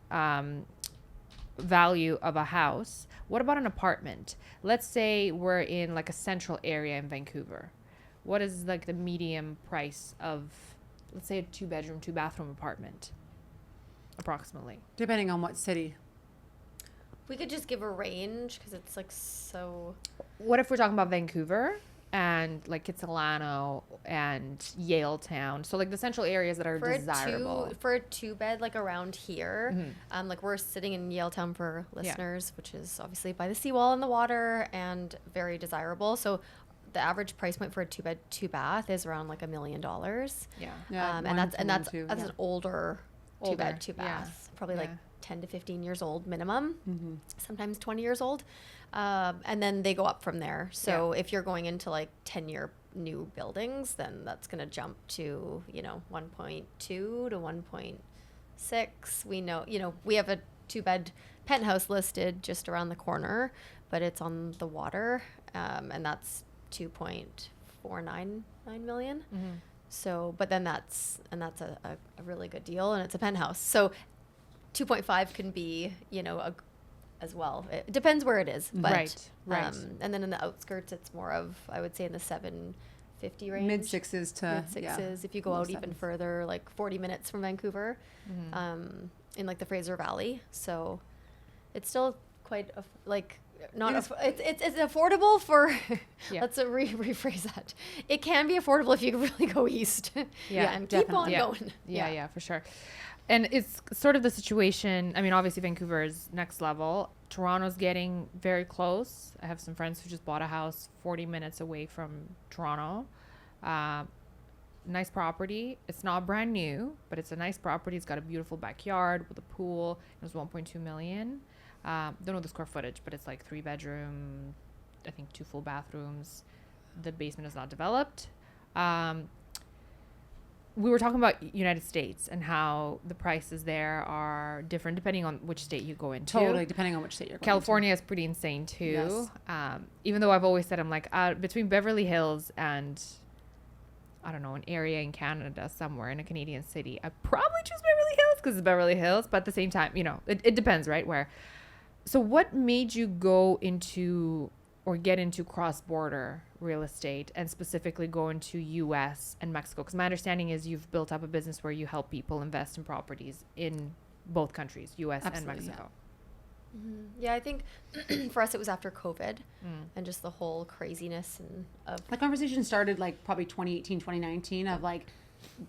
value of a house. What about an apartment? Let's say we're in like a central area in Vancouver. What is like the median price of, let's say, a 2-bedroom, 2-bathroom apartment, approximately? Depending on what city. We could just give a range because it's like so. What if we're talking about Vancouver and like Kitsilano and Yaletown? So like the central areas that are desirable. For a 2-bed, like around here, like we're sitting in Yaletown for listeners, which is obviously by the seawall and the water and very desirable. So the average price point for a 2-bed, 2-bath is around like $1 million. Yeah. Yeah, And that's too, an older 2-bed, 2-bath, yeah. probably like Yeah. 10 to 15 years old minimum, sometimes 20 years old. And then they go up from there. So if you're going into like 10-year new buildings, then that's going to jump to, 1.2 to 1.6. We know, we have a 2-bed penthouse listed just around the corner, but it's on the water. And that's 2.499 million. So, but then that's a really good deal, and it's a penthouse. So 2.5 can be, as well. It depends where it is. But, Right. And then in the outskirts, it's more of, I would say, in the 750 range. Mid sixes to Mid-sixes. If you go low out even sevens. further, like 40 minutes from Vancouver, in like the Fraser Valley. So it's still quite, it's affordable for, Yeah. let's rephrase that. It can be affordable if you really go east. Yeah, and keep on definitely. going. Yeah, for sure. And it's sort of the situation. I mean, obviously Vancouver is next level. Toronto's getting very close. I have some friends who just bought a house 40 minutes away from Toronto. Nice property. It's not brand new, but it's a nice property. It's got a beautiful backyard with a pool. It was 1.2 million. Don't know the square footage, but it's like 3-bedroom, I think 2 full bathrooms. The basement is not developed. We were talking about United States and how the prices there are different depending on which state you go into. Totally, depending on which state you're going California is pretty insane too. Yes. Even though I've always said, I'm like, between Beverly Hills and, I don't know, an area in Canada somewhere in a Canadian city, I'd probably choose Beverly Hills because it's Beverly Hills. But at the same time, it depends, right? Where. So what made you go into or get into cross-border real estate and specifically go into US and Mexico? Because my understanding is you've built up a business where you help people invest in properties in both countries, US Absolutely, and Mexico. Yeah, I think for us it was after COVID and just the whole craziness of The conversation started like probably 2018, 2019 of like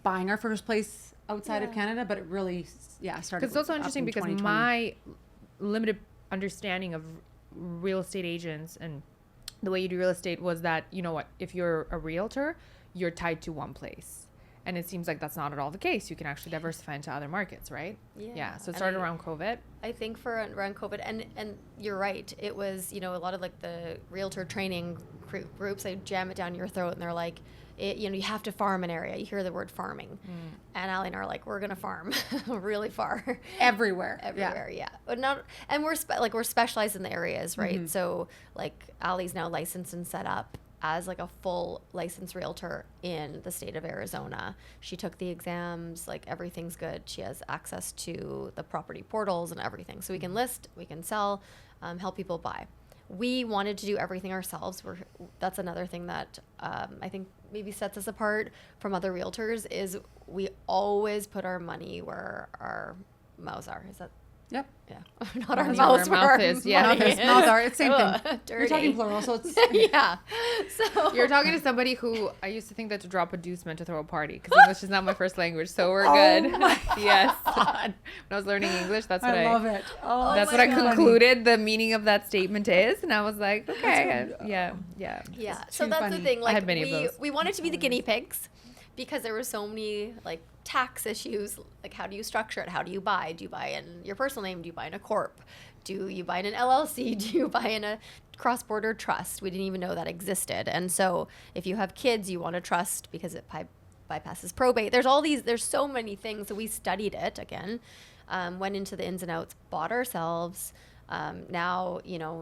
buying our first place outside of Canada, but it really, started. Because it's also up interesting in because 2020. my limited understanding of real estate agents and the way you do real estate was that, if you're a realtor, you're tied to one place. And it seems like that's not at all the case. You can actually diversify into other markets, right? Yeah. So it started around COVID. I think for around COVID, and you're right. It was, a lot of like the realtor training groups, they jam it down your throat and they're like, you have to farm an area. You hear the word farming. And Ali and I are like, we're going to farm really far. Everywhere. Yeah. But we're specialized in the areas, right? So like Ali's now licensed and set up as like a full licensed realtor in the state of Arizona. She took the exams, like everything's good. She has access to the property portals and everything. So we can list, we can sell, help people buy. We wanted to do everything ourselves. That's another thing that I think maybe sets us apart from other realtors is we always put our money where our mouths are. Is that? Yep. Yeah. Not our Money mouths, where where our our mouth is, yeah. money Mouths are, it's same thing. Ugh, You're talking dirty. plural, so it's Yeah. So You're talking to somebody who I used to think that to drop a deuce meant to throw a party because English is not my first language, so we're good. Yes. When I was learning English, that's what I love it. Oh, That's my what I God. concluded the meaning of that statement is, and I was like, okay, yeah. yeah. It's So too that's funny. the thing. I Like had many of those. we wanted to be the guinea pigs because there were so many like tax issues. Like how do you structure it? How do you buy? Do you buy in your personal name? Do you buy in a corp? Do you buy in an LLC? Do you buy in a cross-border trust? We didn't even know that existed. And so if you have kids, you want a trust because it bypasses probate. There's so many things. So we studied it again, went into the ins and outs, bought ourselves. Now,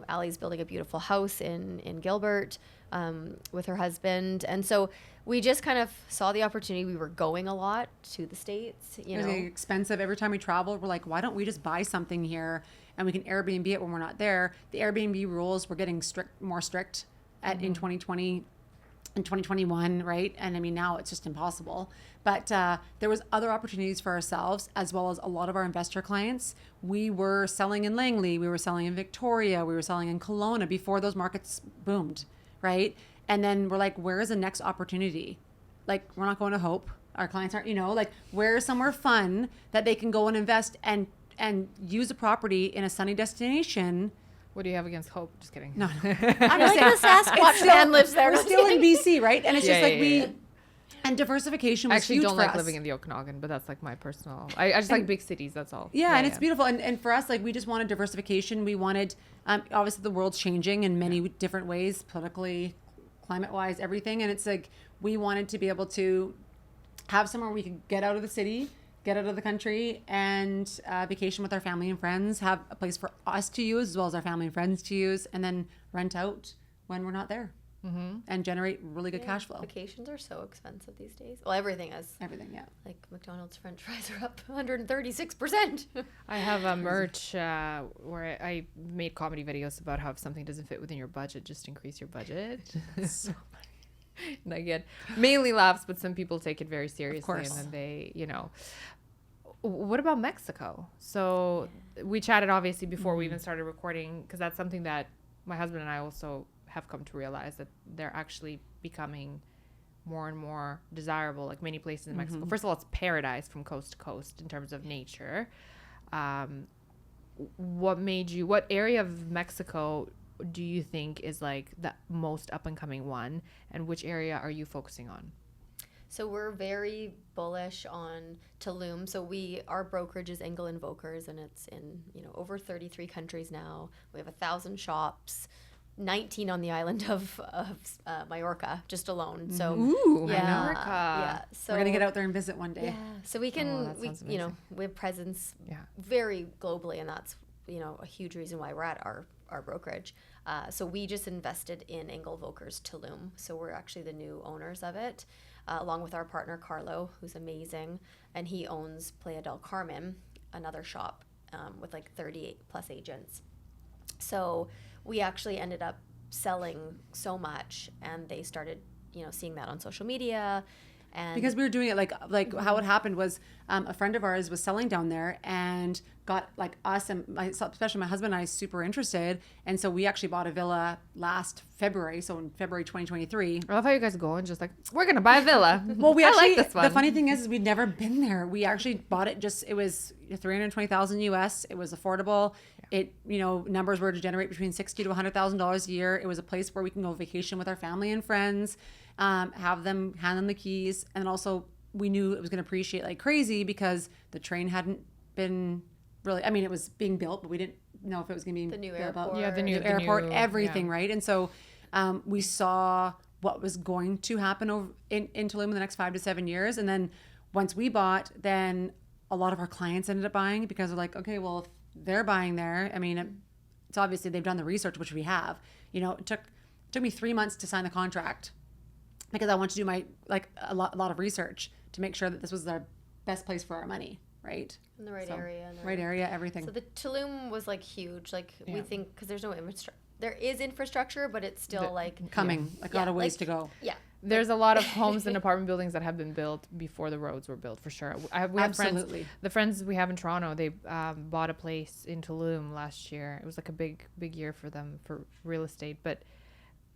Allie's building a beautiful house in Gilbert with her husband. And so we just kind of saw the opportunity. We were going a lot to the States, It was expensive. Every time we traveled, we're like, why don't we just buy something here and we can Airbnb it when we're not there? The Airbnb rules were getting more strict in 2020 and 2021, right? And I mean, now it's just impossible. But there was other opportunities for ourselves as well as a lot of our investor clients. We were selling in Langley. We were selling in Victoria. We were selling in Kelowna before those markets boomed, right? And then we're like, where is the next opportunity? Like, we're not going to Hope. Our clients aren't, like, where's somewhere fun that they can go and invest and use a property in a sunny destination? What do you have against Hope? Just kidding. No. I'm like the Sasquatch man lives there. We're still in BC, right? And it's Yeah, just yeah, like yeah. and diversification was I actually huge don't for like us. living in the Okanagan, but that's like my personal. I just like big cities. That's all. Yeah, and it's beautiful. And for us, like, we just wanted diversification. We wanted, obviously the world's changing in many different ways, politically, climate-wise, everything. And it's like, we wanted to be able to have somewhere we could get out of the city, get out of the country, and vacation with our family and friends, have a place for us to use as well as our family and friends to use, and then rent out when we're not there and generate really good cash flow. Vacations are so expensive these days. Well, everything is. Everything, yeah. Like McDonald's French fries are up 136%. I have a merch where I made comedy videos about how if something doesn't fit within your budget, just increase your budget. So funny. And I get mainly laughs, but some people take it very seriously. course. And then they, What about Mexico? So we chatted obviously before we even started recording, because that's something that my husband and I also have come to realize that they're actually becoming more and more desirable, like many places in Mexico. First of all, it's paradise from coast to coast in terms of nature. What area of Mexico do you think is like the most up and coming one, and which area are you focusing on? So we're very bullish on Tulum. So our brokerage is Engel and Vokers, and it's in over 33 countries now. We have 1,000 shops, 19 on the island of Mallorca, just alone. So Ooh, yeah, Mallorca. yeah. So We're going to get out there and visit one day. Yeah, so we can that sounds we amazing. we have presence Yeah. very globally, and that's a huge reason why we're at our brokerage. So we just invested in Engel Vokers Tulum. So we're actually the new owners of it, along with our partner Carlo, who's amazing, and he owns Playa del Carmen, another shop with like 38 plus agents. So we actually ended up selling so much, and they started seeing that on social media. And Because we were doing it like how it happened was a friend of ours was selling down there and got like us and especially my husband and I super interested, and so we actually bought a villa last February, so in February 2023. I love how you guys go and just like, we're gonna buy a villa. Well, we I actually, like this one. the funny thing is we'd never been there. We actually bought it it was 320,000 US. It was affordable. It, numbers were to generate between $60,000 to $100,000 a year. It was a place where we can go vacation with our family and friends, hand them the keys. And then also we knew it was going to appreciate like crazy because the train hadn't been really, it was being built, but we didn't know if it was going to be the new built. airport. Yeah, the new Airport, everything, yeah. right? And so we saw what was going to happen over in Tulum in the next 5 to 7 years. And then once we bought, then a lot of our clients ended up buying because they're like, okay, well, if they're buying there, it's obviously they've done the research, which we have. It took took me 3 months to sign the contract because I wanted to do my a lot of research to make sure that this was the best place for our money, right? In the right area. Right area, everything. So the Tulum was like huge. Like we think, because there's no infrastructure. There is infrastructure, but it's still coming, a lot of ways to go. Yeah. There's a lot of homes and apartment buildings that have been built before the roads were built, for sure. We have friends, the friends we have in Toronto, they bought a place in Tulum last year. It was like a big year for them for real estate. But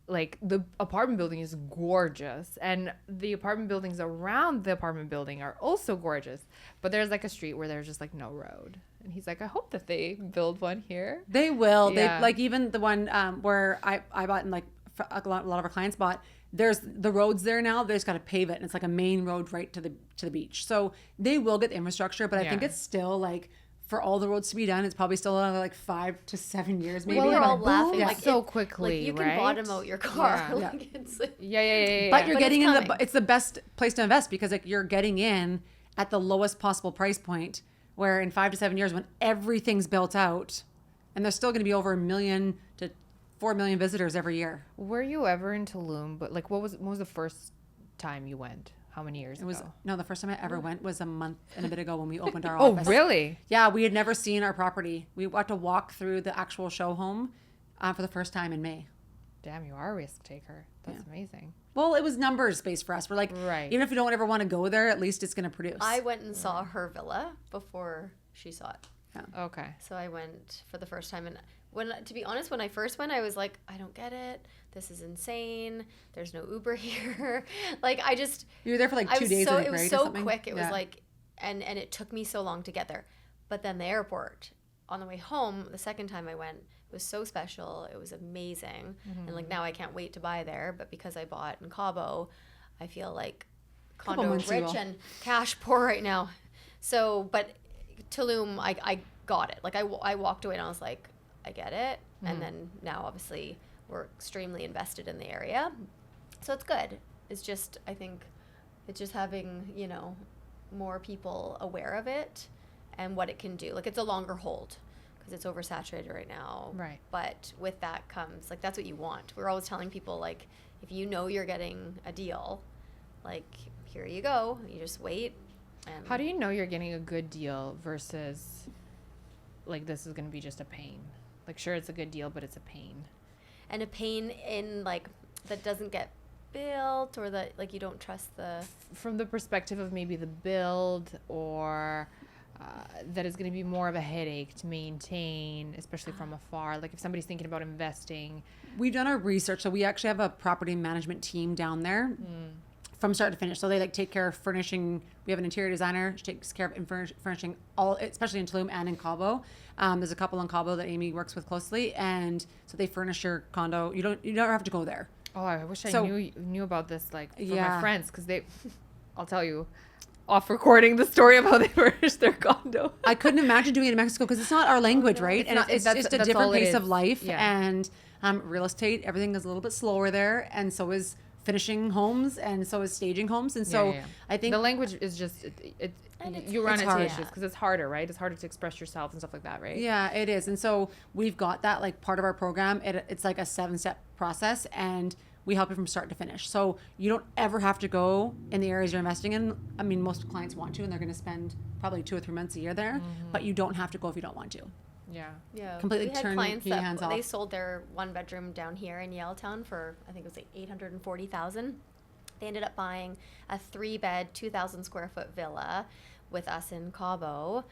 like the apartment building is gorgeous, and the apartment buildings around the apartment building are also gorgeous. But there's like a street where there's just like no road. And he's like, I hope that they build one here. They will. Yeah. They like even the one where I bought and like a lot of our clients bought. There's the roads there now. They just got to pave it, and it's like a main road right to the beach. So they will get the infrastructure, but I think it's still like for all the roads to be done, it's probably still another like 5 to 7 years maybe. We were all laughing Yeah. like So quickly, like you can right? bottom out your car. Yeah. Like it's like, Yeah. But you're But getting it's in coming. it's the best place to invest because like you're getting in at the lowest possible price point. Where in 5 to 7 years, when everything's built out, and there's still going to be over 1 million to 4 million visitors every year. Were you ever in Tulum? But like, what was the first time you went? How many years ago? The first time I ever went was a month and a bit ago when we opened our Oh, office. really? Yeah, we had never seen our property. We got to walk through the actual show home for the first time in May. Damn, you are a risk taker. That's amazing. Well, it was numbers based for us. We're like, even if you don't ever want to go there, at least it's going to produce. I went and saw her villa before she saw it. Okay. So I went for the first time, and to be honest, when I first went, I was like, I don't get it. This is insane. There's no Uber here. Like You were there for like 2 days. It was right, so quick. It was like, and it took me so long to get there. But then the airport, on the way home, the second time I went, it was so special. It was amazing. And like now I can't wait to buy there. But because I bought in Cabo, I feel like condo rich and cash poor right now. So, but Tulum, I got it. Like I walked away and I was like, I get it. And then now obviously we're extremely invested in the area. So it's good. It's just, I think it's just having, more people aware of it and what it can do. Like it's a longer hold because it's oversaturated right now. Right. But with that comes, like, that's what you want. We're always telling people, like, if you know you're getting a deal, like, here you go. You just wait. And How do you know you're getting a good deal versus like this is going to be just a pain? Like, sure, it's a good deal, but it's a pain. And a pain in, like, that doesn't get built, or that, like, you don't trust the... From the perspective of maybe the build, or that is going to be more of a headache to maintain, especially from afar. Like if somebody's thinking about investing. We've done our research. So we actually have a property management team down there from start to finish. So they like take care of furnishing. We have an interior designer. She takes care of furnishing all, especially in Tulum and in Cabo. There's a couple in Cabo that Amy works with closely. And so they furnish your condo. You don't have to go there. Oh, I wish I knew about this, like, for my friends, because I'll tell you off recording the story of how they furnished their condo. I couldn't imagine doing it in Mexico because it's not our language, right? It's just a different pace of life. Yeah. And real estate, everything is a little bit slower there. And so is finishing homes, and so is staging homes. And so I think the language is just, you run into issues because it's harder, right? It's harder to express yourself and stuff like that, right? Yeah, it is. And so we've got that like part of our program. It's like a 7-step process, and we help you from start to finish. So you don't ever have to go in the areas you're investing in. I mean, most clients want to, and they're going to spend probably 2 or 3 months a year there, but you don't have to go if you don't want to. Yeah. Completely we had turn clients your that hands they off. sold their 1-bedroom down here in Yaletown for, I think it was like $840,000. They ended up buying a 3-bed, 2,000 square foot villa with us in Cabo,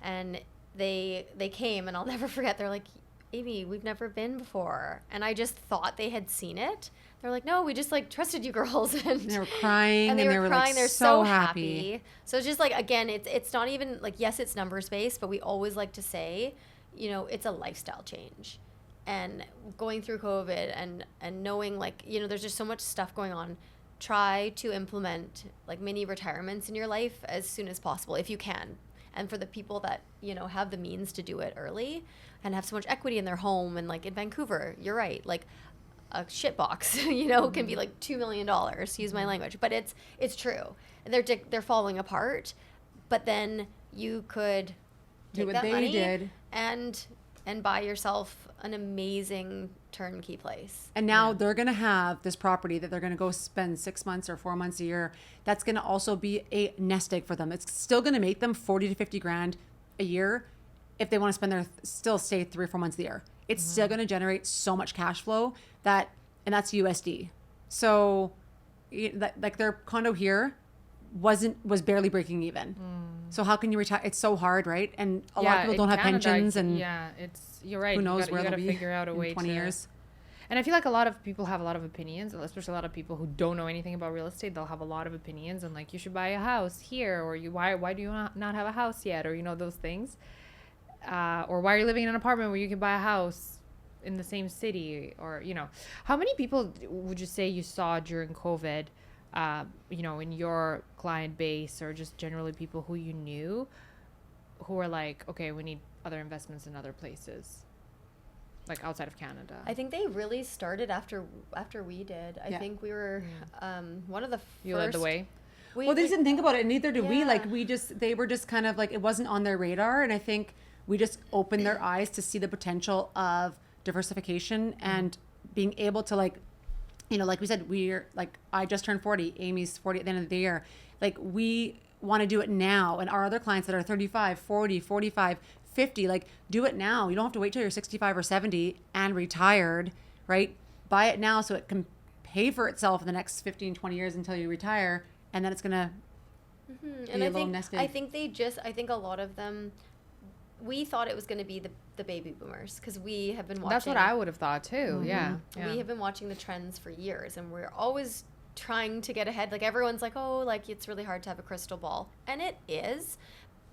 and they came, and I'll never forget. They're like, Amy, we've never been before, and I just thought they had seen it. They're like, no, we just like trusted you girls, and they were crying, and they were crying. like They're so happy. So it's just like, again, it's not even like, yes, it's numbers based, but we always like to say, it's a lifestyle change. And going through COVID and knowing, like, there's just so much stuff going on. Try to implement like mini retirements in your life as soon as possible if you can. And for the people that, have the means to do it early and have so much equity in their home, and like in Vancouver, you're right, like a shit box, can be like $2 million, to use my language, but it's true. They're falling apart, but then you could Do take what that they money did. and and buy yourself an amazing turnkey place. And now they're going to have this property that they're going to go spend 6 months or 4 months a year. That's going to also be a nest egg for them. It's still going to make them 40 to 50 grand a year if they want to spend still stay 3 or 4 months a year. It's still going to generate so much cash flow and that's USD. So like their condo here was barely breaking even. So how can you retire? It's so hard, right? And a lot of people don't have pensions, and you're right. Who knows where you they'll gotta be figure out a in way 20 years. And I feel like a lot of people have a lot of opinions, especially a lot of people who don't know anything about real estate. They'll have a lot of opinions and like, you should buy a house here, or why do you not have a house yet, or those things, or why are you living in an apartment where you can buy a house in the same city, or how many people would you say you saw during COVID, in your client base, or just generally people who you knew, who were like, okay, we need other investments in other places, like outside of Canada? I think they really started after we did. I think we were one of the first. You led the way. Well, they didn't think about it, and neither did we. Yeah. Like they were just kind of like, it wasn't on their radar, and I think we just opened their eyes to see the potential of diversification and being able to like we said, we're like, I just turned 40, Amy's 40 at the end of the year. Like, we want to do it now. And our other clients that are 35, 40, 45, 50, like, do it now. You don't have to wait till you're 65 or 70 and retired, right? Buy it now so it can pay for itself in the next 15, 20 years until you retire. And then it's going to be And a little nest egg. I think a lot of them, we thought it was going to be the baby boomers, because we have been watching. That's what I would have thought too. Yeah. We have been watching the trends for years, and we're always trying to get ahead. Like, everyone's like, oh, like, it's really hard to have a crystal ball. And it is.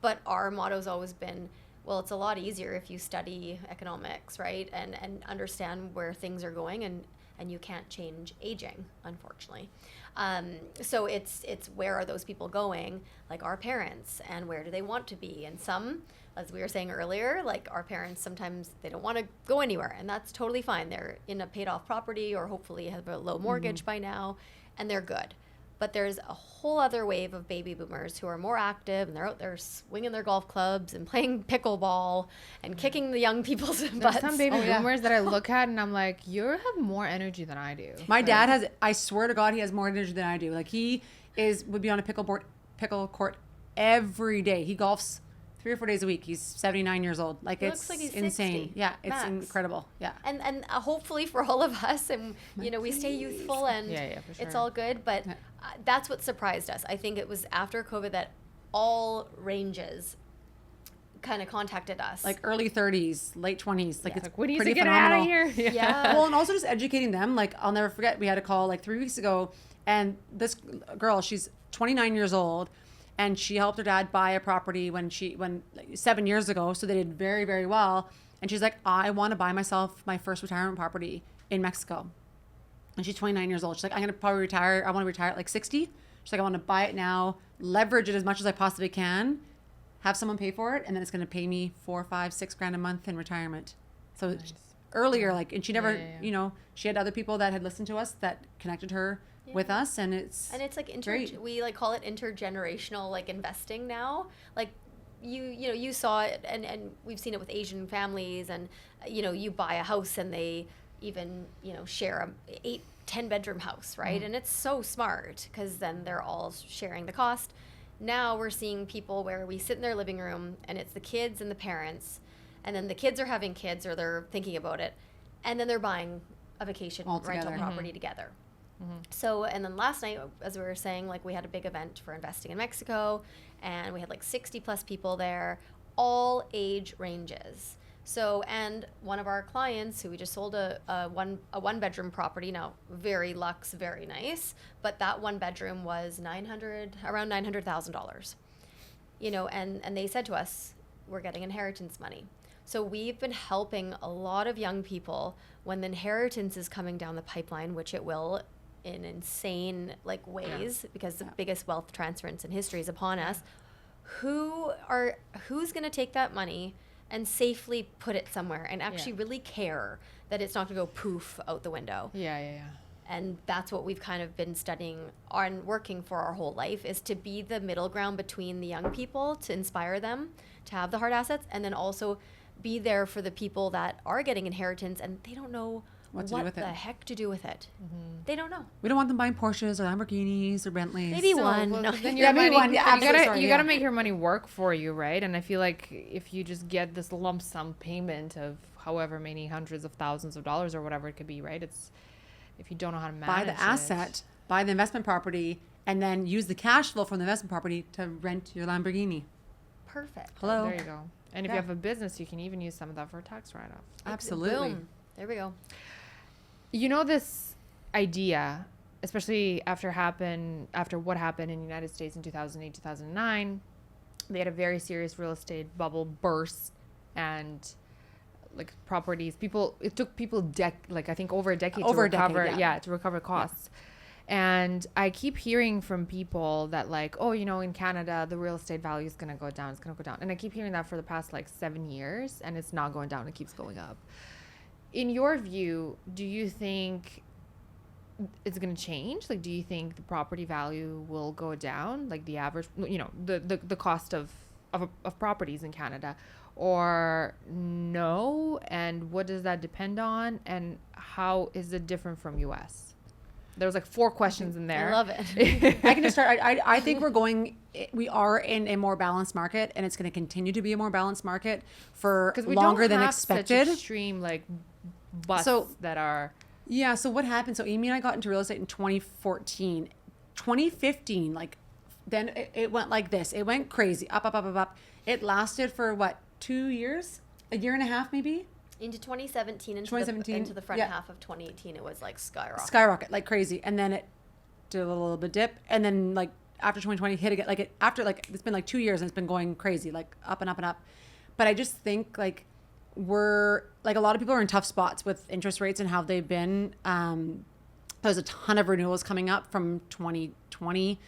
But our motto's always been, well, it's a lot easier if you study economics, right? And understand where things are going, and you can't change aging, unfortunately. So it's where are those people going, like our parents, and where do they want to be? And some, as we were saying earlier, like our parents, sometimes they don't want to go anywhere, and that's totally fine. They're in a paid off property, or hopefully have a low mortgage by now, and they're good. But there's a whole other wave of baby boomers who are more active, and they're out there swinging their golf clubs and playing pickleball and kicking the young people's butts. There's some baby boomers that I look at and I'm like, you have more energy than I do. My dad has, I swear to God, he has more energy than I do. Like, would be on a pickle court every day. He golfs 3 or 4 days a week. He's 79 years old. Like, it's looks like he's insane. 60, Yeah, it's max. incredible. Yeah. And hopefully for all of us, and we stay youthful, and for sure. it's all good. But that's what surprised us. I think it was after COVID that all ranges kind of contacted us. Like early 30s, late 20s. Like, it's Like, we need pretty to get phenomenal. out of here. Yeah. Well, and also just educating them. Like, I'll never forget, we had a call like 3 weeks ago, and this girl, she's 29 years old, and she helped her dad buy a property when 7 years ago. So they did very, very well. And she's like, I want to buy myself my first retirement property in Mexico. And she's 29 years old. She's like, I'm going to probably retire. I want to retire at like 60. She's like, I want to buy it now, leverage it as much as I possibly can, have someone pay for it, and then it's going to pay me 4, 5, 6 grand a month in retirement. So earlier, like, and she never, she had other people that had listened to us that connected her with us, and it's like great. We like call it intergenerational, like, investing now. Like, you saw it, and we've seen it with Asian families, and you buy a house and they even share a 10 bedroom house, right? And it's so smart, because then they're all sharing the cost. Now we're seeing people where we sit in their living room, and it's the kids and the parents, and then the kids are having kids, or they're thinking about it, and then they're buying a vacation rental property together. So, and then last night, as we were saying, like, we had a big event for investing in Mexico, and we had like 60 plus people there, all age ranges. So, and one of our clients who we just sold a one bedroom property, now very luxe, very nice, but that one bedroom was around $900,000, and they said to us, we're getting inheritance money. So we've been helping a lot of young people when the inheritance is coming down the pipeline, which it will in insane ways, because the biggest wealth transference in history is upon us. Who's going to take that money and safely put it somewhere and actually really care that it's not going to go poof out the window? And that's what we've kind of been studying and working for our whole life, is to be the middle ground between the young people, to inspire them to have the hard assets, and then also be there for the people that are getting inheritance and they don't know What what, to do with the it. heck to do with it. They don't know. We don't want them buying Porsches or Lamborghinis or Bentleys. Maybe So, one. well, No. then Yeah, your maybe money, one. Yeah, you absolutely. gotta Sorry, you yeah. gotta make your money work for you, right? And I feel like if you just get this lump sum payment of however many hundreds of thousands of dollars or whatever it could be, right? It's if you don't know how to manage Buy the asset, buy the investment property, and then use the cash flow from the investment property to rent your Lamborghini. Perfect. Hello. There you go. And if Yeah. you have a business, you can even use some of that for a tax write-off. Absolutely. Boom. There we go. You know, this idea, especially after what happened in the United States in 2008, 2009, they had a very serious real estate bubble burst, and like properties, it took people I think over a decade to recover, to recover costs. And I keep hearing from people that like, oh, you know, in Canada, the real estate value is going to go down. It's going to go down. And I keep hearing that for the past like 7 years, and it's not going down. It keeps going up. In your view, do you think it's going to change? Like, do you think the property value will go down? Like the average, you know, the cost of properties in Canada, or no? And what does that depend on? And how is it different from US? There was like 4 questions in there. I love it. I can just start. I think we are in a more balanced market, and it's going to continue to be a more balanced market for Because we longer don't than have expected. such extreme like busts So- that are. Yeah. So what happened? So Amy and I got into real estate in 2014. 2015, like then it went like this. It went crazy, up, up, up, up, up. It lasted for what, 2 years, a year and a half, maybe. Into 2017, into the front yeah. half of 2018, it was like Skyrocket like crazy, and then it did a little bit dip, and then like after 2020 hit again. Like it's been like 2 years and it's been going crazy, like up and up and up. But I just think like we're like a lot of people are in tough spots with interest rates and how they've been. There's a ton of renewals coming up from 2020,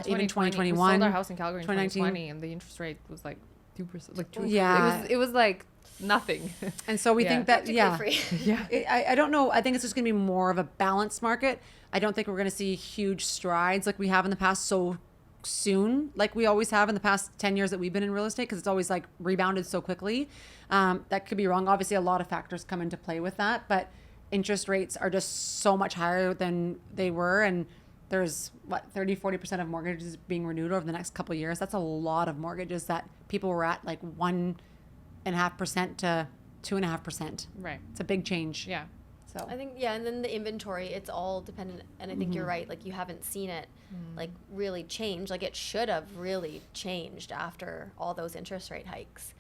even 2021. We sold our house in Calgary in 2019. 2020, and the interest rate was like 2%. Like 2%. Yeah. It was like nothing. And so we Yeah. think that, yeah. Free. Yeah. I don't know. I think it's just going to be more of a balanced market. I don't think we're going to see huge strides like we have in the past so soon, like we always have in the past 10 years that we've been in real estate, because it's always like rebounded so quickly. That could be wrong. Obviously, a lot of factors come into play with that, but interest rates are just so much higher than they were. And there's 30-40% of mortgages being renewed over the next couple of years. That's a lot of mortgages that people were at like 1.5% to 2.5%. Right. It's a big change. Yeah. So I think, yeah, and then the inventory, it's all dependent, and I think you're right, like you haven't seen it like really change, like it should have really changed after all those interest rate hikes,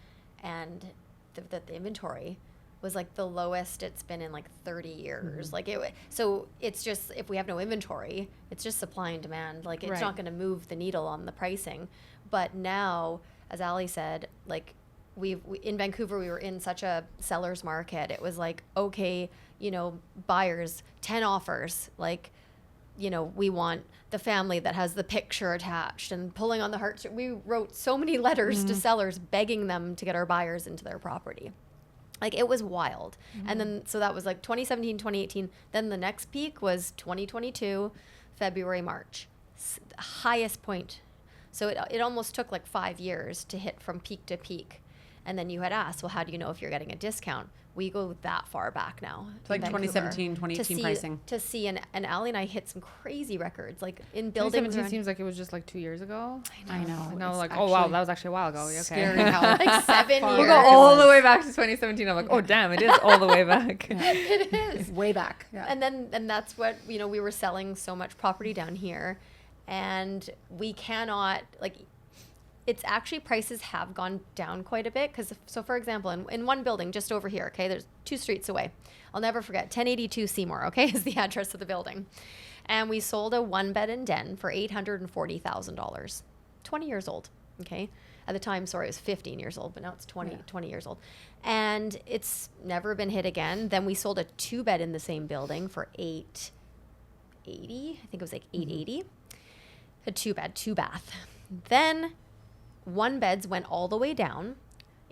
and the inventory was like the lowest it's been in like 30 years. Like so it's just, if we have no inventory, it's just supply and demand, like it's Right. not going to move the needle on the pricing. But now, as Ali said, like we in Vancouver, we were in such a seller's market. It was like, okay, you know, buyers, 10 offers, like, you know, we want the family that has the picture attached, and pulling on the heart. We wrote so many letters to sellers begging them to get our buyers into their property. Like it was wild. And then, so that was like 2017, 2018. Then the next peak was 2022, February, March, highest point. So it almost took like 5 years to hit from peak to peak. And then you had asked, well, how do you know if you're getting a discount? We go that far back now. it's like in Vancouver 2017, 2018 pricing. To see, and Ali and I hit some crazy records, like in buildings. 2017 seems like it was just like 2 years ago. I know. And now It's like, oh wow, actually that was actually a while ago. Okay. Scary how like 7 far years. We'll go all the way back to 2017. I'm like, oh damn, it is all the way back. It is. way back. Yeah. And that's what, you know, we were selling so much property down here, and we cannot, like, it's actually, prices have gone down quite a bit. Because, so for example, in one building just over here, okay, there's 2 streets away, I'll never forget, 1082 Seymour, okay, is the address of the building. And we sold a 1-bed and den for $840,000. 20 years old, okay? At the time, sorry, it was 15 years old, but now it's 20 years old. And it's never been hit again. Then we sold a 2-bed in the same building for $880. I think it was like $880. A 2-bed, 2-bath. Then 1-beds went all the way down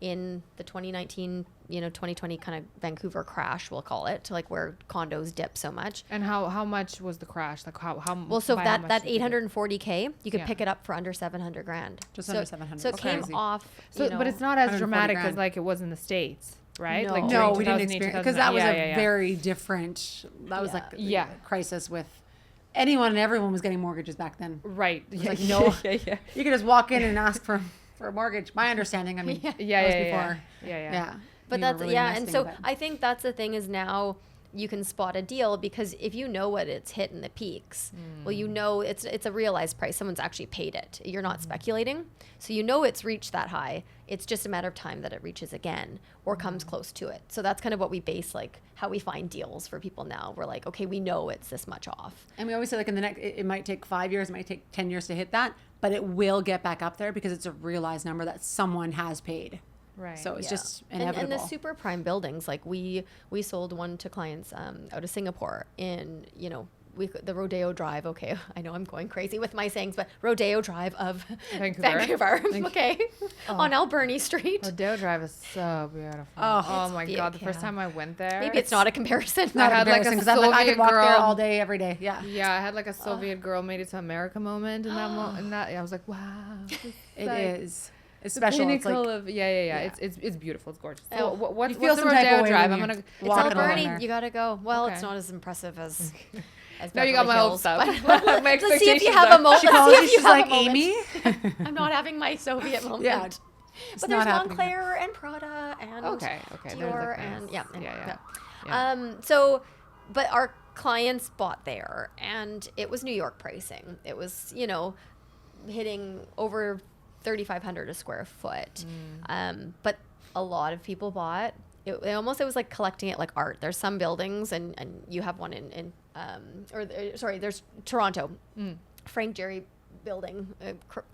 in the 2019 2020 kind of Vancouver crash, we'll call it, to like where condos dip so much. And how much was the crash? Like how Well, so by how much that did you get it? $840K, you could Yeah. pick it up for under $700,000. Just so, under 700. So it That's came crazy. off. So, but it's not as 140 dramatic as grand. like it was in the States, right? No. Like No, No, during we didn't 2008, experience because that was 2009. a very different. That was Yeah. like the Yeah. crisis with anyone and everyone was getting mortgages back then. Right. was Yeah, like, no. yeah. You could just walk in and ask for a mortgage. My understanding. I mean, Yeah. that Yeah, was yeah, before. yeah. Yeah. But we were that's really yeah, and nesting so with it. I think that's the thing is now you can spot a deal because if you know what it's hit in the peaks, well, you know it's a realized price. Someone's actually paid it. You're not speculating, so you know it's reached that high. It's just a matter of time that it reaches again or comes close to it. So that's kind of what we base like how we find deals for people now. We're like, okay, we know it's this much off. And we always say like in the next, it might take 5 years, it might take 10 years to hit that, but it will get back up there because it's a realized number that someone has paid. Right. So it's Yeah. just And inevitable. the super prime buildings, like we sold one to clients out of Singapore in, the Rodeo Drive. Okay, I know I'm going crazy with my sayings, but Rodeo Drive of Vancouver. okay, on Alberni Street. Rodeo Drive is so beautiful. Oh, Oh my big, god, the first yeah. time I went there. Maybe it's not a comparison. Not I had, like, a because I Soviet could walk there girl. all day, every day. Yeah. Yeah, I had like a Soviet girl made it to America moment in that in that I was like, wow. It like is. It's special. It's Pinnacle like, of yeah. It's beautiful. It's gorgeous. Oh, So what's you feel the some type of Rodeo way Drive? when I'm you gonna. It's walk along Alberni. there. You gotta go. Well, Okay. it's not as impressive as. As Now you Beverly got my Hills, hopes up. but- My Let's see if you expectations have are- a moment. she Let's calls see you, if you she's have a like, moment. Amy? I'm not having my Soviet moment. Yeah. It's But not there's happening. Montclair and Prada and Okay. There's Dior like and nice. yeah, and, Yeah. So, but our clients bought there, and it was New York pricing. It was hitting over 3,500 a square foot. But a lot of people bought. It was like collecting it like art. There's some buildings, and you have one there's Toronto, Frank Gehry building,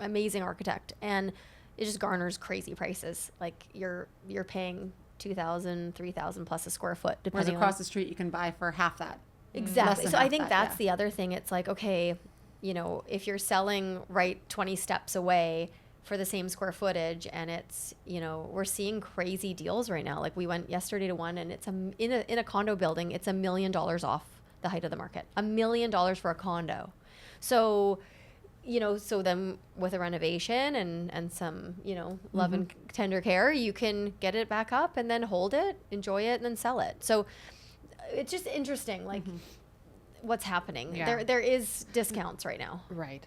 amazing architect, and it just garners crazy prices. Like you're paying 2,000, 3,000 plus a square foot, Whereas depending across on the street, you can buy for half that. exactly. than So I half think that, that's yeah. the other thing. It's like, okay, if you're selling right 20 steps away for the same square footage, and it's we're seeing crazy deals right now. Like we went yesterday to one, and it's in a condo building, it's $1 million off the height of the market. $1 million for a condo. So so then with a renovation and some love and tender care, you can get it back up and then hold it, enjoy it, and then sell it. So it's just interesting, like what's happening. Yeah. There is discounts right now. Right.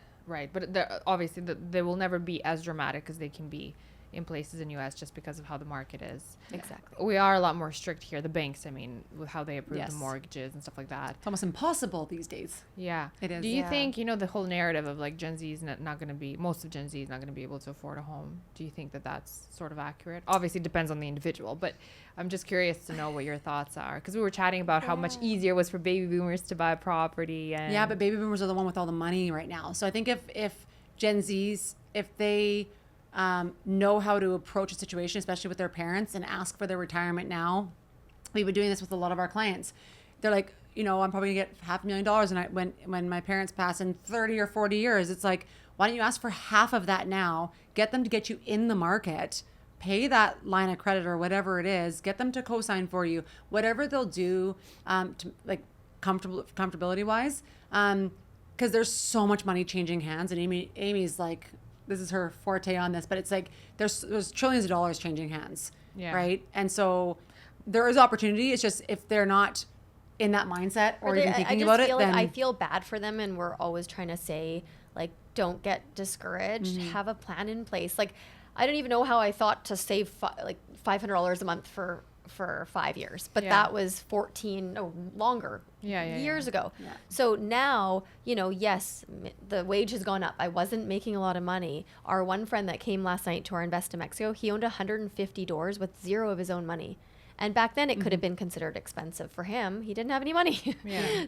But obviously, they will never be as dramatic as they can be in places in U.S. just because of how the market is. Exactly. We are a lot more strict here. The banks, I mean, with how they approve Yes. the mortgages and stuff like that. It's almost impossible these days. Yeah. It is. Do you Yeah. think, the whole narrative of like Gen Z is not going to be, most of Gen Z is not going to be able to afford a home. Do you think that that's sort of accurate? Obviously, it depends on the individual, but I'm just curious to know what your thoughts are. Because we were chatting about how much easier it was for baby boomers to buy property. And Yeah, but baby boomers are the one with all the money right now. So I think if Gen Zs, if they know how to approach a situation, especially with their parents, and ask for their retirement now. We've been doing this with a lot of our clients. They're like, I'm probably gonna get $500,000, and when my parents pass in 30 or 40 years, it's like, why don't you ask for half of that now? Get them to get you in the market, pay that line of credit or whatever it is, get them to co-sign for you, whatever they'll do, to like comfortability wise, because there's so much money changing hands, and Amy's like, this is her forte on this, but it's like there's trillions of dollars changing hands, right? And so there is opportunity. It's just if they're not in that mindset or even thinking about it, then I feel bad for them, and we're always trying to say, like, don't get discouraged. Have a plan in place. Like, I don't even know how I thought to save $500 a month for 5 years, but that was 14 no longer years ago. So now yes, the wage has gone up. I wasn't making a lot of money. Our one friend that came last night to our Invest in Mexico, he owned 150 doors with zero of his own money, and back then it could have been considered expensive for him. He didn't have any money.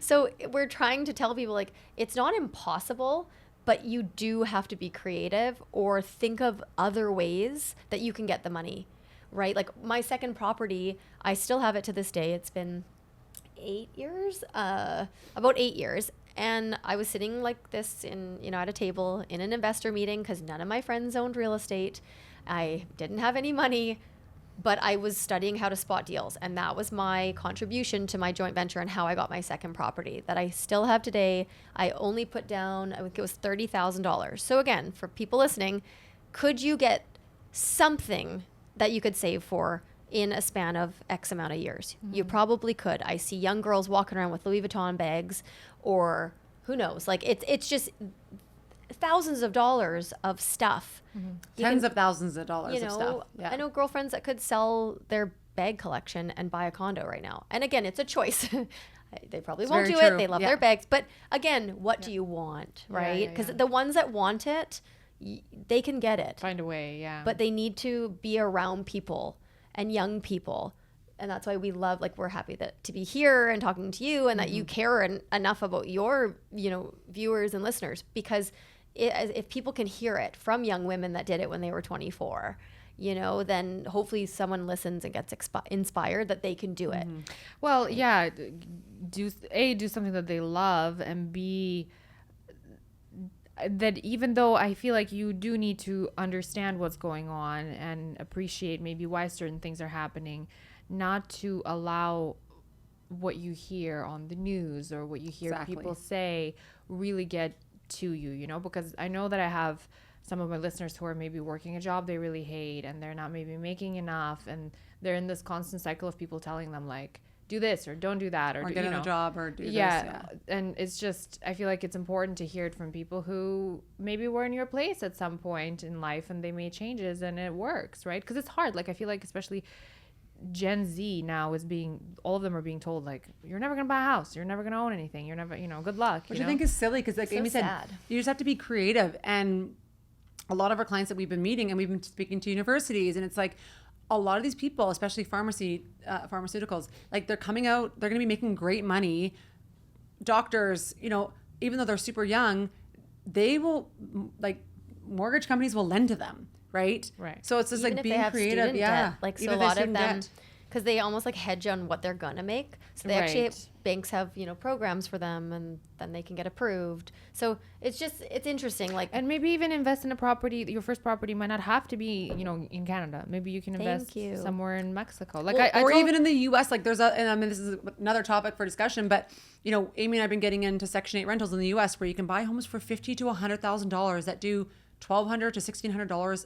So we're trying to tell people, like, it's not impossible, but you do have to be creative or think of other ways that you can get the money. Right? Like my second property, I still have it to this day. It's been 8 years, about 8 years. And I was sitting like this at a table in an investor meeting because none of my friends owned real estate. I didn't have any money. but I was studying how to spot deals, and that was my contribution to my joint venture and how I got my second property that I still have today. I only put down, I think it was $30,000. So again, for people listening, could you get something that you could save for in a span of X amount of years? You probably could. I see young girls walking around with Louis Vuitton bags, or who knows, like it's just thousands of dollars of stuff. Tens of thousands of dollars of stuff. Yeah. I know girlfriends that could sell their bag collection and buy a condo right now. And again, it's a choice. They probably won't very do it. true. They love their bags. But again, what do you want, right? Because the ones that want it, they can get it. Find a way, yeah. But they need to be around people and young people. And that's why we love, like, we're happy to be here and talking to you, and that you care enough about your, viewers and listeners, because if people can hear it from young women that did it when they were 24, then hopefully someone listens and gets inspired that they can do it. Well, yeah, do something that they love, and B, that even though I feel like you do need to understand what's going on and appreciate maybe why certain things are happening, not to allow what you hear on the news or what you hear people say really get to you, because I know that I have some of my listeners who are maybe working a job they really hate, and they're not maybe making enough, and they're in this constant cycle of people telling them, like, do this or don't do that, or get a job or do this. Yeah. And it's just, I feel like it's important to hear it from people who maybe were in your place at some point in life and they made changes and it works, right? Because it's hard. Like, I feel like especially Gen Z now all of them are being told, like, you're never going to buy a house, you're never going to own anything, you're never, good luck. Which I think is silly, because like Amy said, you just have to be creative. And a lot of our clients that we've been meeting, and we've been speaking to universities, and it's like a lot of these people, especially pharmaceuticals, like, they're coming out, they're going to be making great money. Doctors, even though they're super young, they will, like, mortgage companies will lend to them. Right. So it's just even like if being they have creative. Student debt, like, so even a lot of them, debt. because they almost like hedge on what they're gonna make. So they actually, banks have, programs for them, and then they can get approved. So it's interesting. Like, and maybe even invest in a property. Your first property might not have to be, in Canada. Maybe you can invest somewhere in Mexico. Like, or even in the U.S. Like, there's and I mean, this is another topic for discussion, but Amy and I've been getting into Section 8 rentals in the U.S. where you can buy homes for $50,000 to $100,000 that do $1,200 to $1,600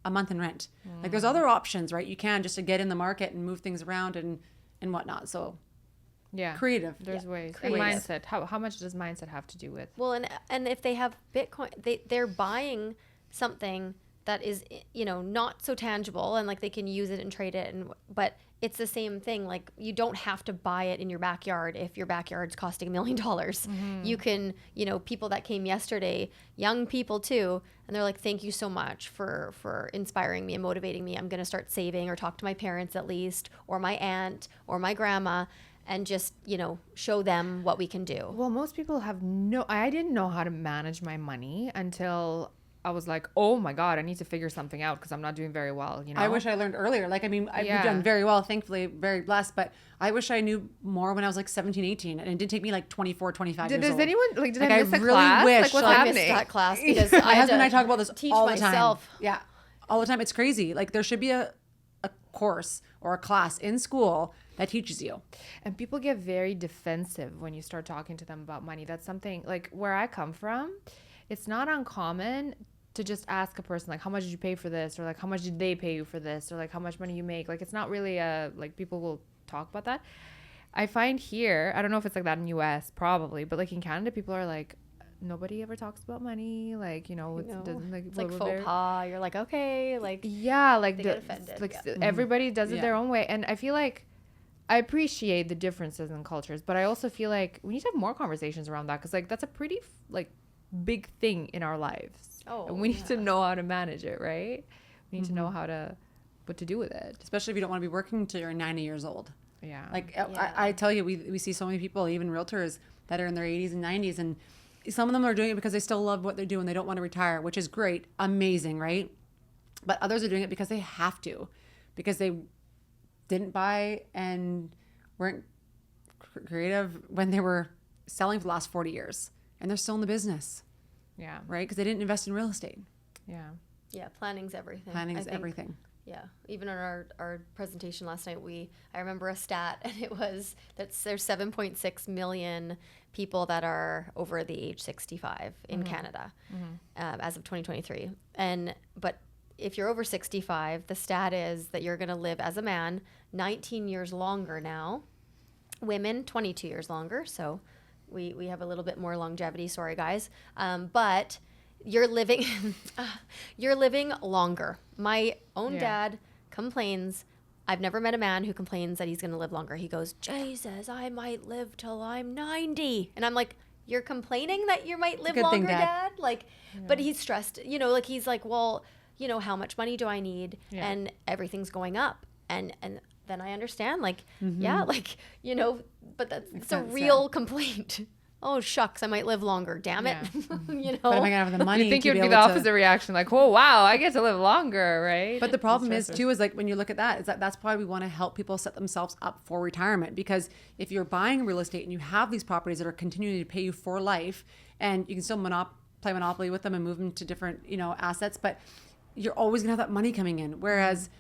a month in rent. Like, there's other options, right? You can just to get in the market and move things around and whatnot. So creative. There's ways. And mindset. How much does mindset have to do with? Well, and if they have Bitcoin, they're buying something that is, not so tangible, and like they can use it and trade it, but it's the same thing. Like, you don't have to buy it in your backyard if your backyard's costing $1 million. You can, people that came yesterday, young people too, and they're like, thank you so much for inspiring me and motivating me. I'm going to start saving, or talk to my parents at least, or my aunt or my grandma, and just, show them what we can do. Well, most people I didn't know how to manage my money until I was like, oh my God, I need to figure something out because I'm not doing very well. I wish I learned earlier. Like, I mean, I've done very well, thankfully, very blessed, but I wish I knew more when I was like 17, 18, and it did take me like 24, 25 years old. Does anyone, did I miss a really class? Wish, like, what's I happening? missed that class because my husband and I talk about this all the time. Myself. Yeah, all the time. It's crazy. Like, there should be a course or a class in school that teaches you. And people get very defensive when you start talking to them about money. That's something, like, where I come from, it's not uncommon to just ask a person, like, how much did you pay for this? Or like, how much did they pay you for this? Or like, how much money you make? Like, it's not really like, people will talk about that. I find here, I don't know if it's like that in US, probably, but like in Canada, people are like, nobody ever talks about money. Like, it doesn't, like, it's like faux pas. You're like, okay, like, yeah, like they get offended. Like, everybody does it their own way. And I feel like I appreciate the differences in cultures, but I also feel like we need to have more conversations around that, because like, that's a pretty like big thing in our lives. And we need to know how to manage it, right? We need to know what to do with it. Especially if you don't want to be working till you're 90 years old. Yeah. Like, I tell you, we see so many people, even realtors, that are in their 80s and 90s, and some of them are doing it because they still love what they're doing. They don't want to retire, which is great, amazing, right? But others are doing it because they have to, because they didn't buy and weren't creative when they were selling for the last 40 years, and they're still in the business. Yeah. Right? Because they didn't invest in real estate. Yeah. Yeah. Planning's everything. Planning is everything. Yeah, even on our presentation last night, I remember a stat, and it was that there's 7.6 million people that are over the age 65 in Canada as of 2023. But if you're over 65, the stat is that you're going to live as a man 19 years longer now. Women 22 years longer, so we have a little bit more longevity. Sorry, guys, but you're living longer. My own dad complains. I've never met a man who complains that he's going to live longer. He goes, Jesus, I might live till I'm 90. And I'm like, you're complaining that you might live longer, Dad? Like, but he's stressed, like he's like, well, how much money do I need? And everything's going up. And then I understand, like, but it's a real complaint. Oh, shucks, I might live longer. Damn it. But am I going to have the money? You think it would be the opposite reaction, like, oh, wow, I get to live longer, right? But the problem is, too, is like when you look at that, is that's why we want to help people set themselves up for retirement. Because if you're buying real estate and you have these properties that are continuing to pay you for life, and you can still play Monopoly with them and move them to different, assets, but you're always going to have that money coming in. Whereas,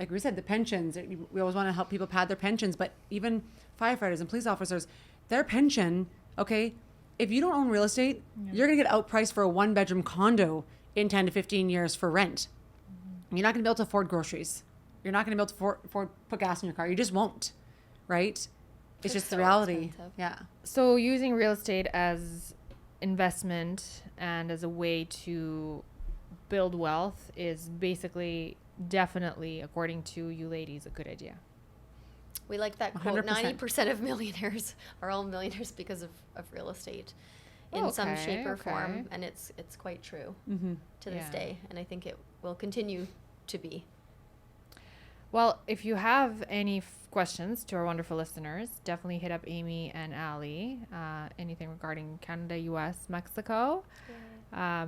like we said, the pensions, we always want to help people pad their pensions, but even firefighters and police officers, their pension, okay, if you don't own real estate, you're going to get outpriced for a 1-bedroom condo in 10 to 15 years for rent. You're not going to be able to afford groceries. You're not going to be able to afford put gas in your car. You just won't, right? It's just the reality. Expensive. Yeah. So using real estate as investment and as a way to build wealth is basically definitely, according to you ladies, a good idea. We like that quote. 100%. 90% of millionaires are all millionaires because of real estate in some shape or form. And it's quite true to this day. And I think it will continue to be. Well, if you have any questions to our wonderful listeners, definitely hit up Amy and Ali. Anything regarding Canada, US, Mexico,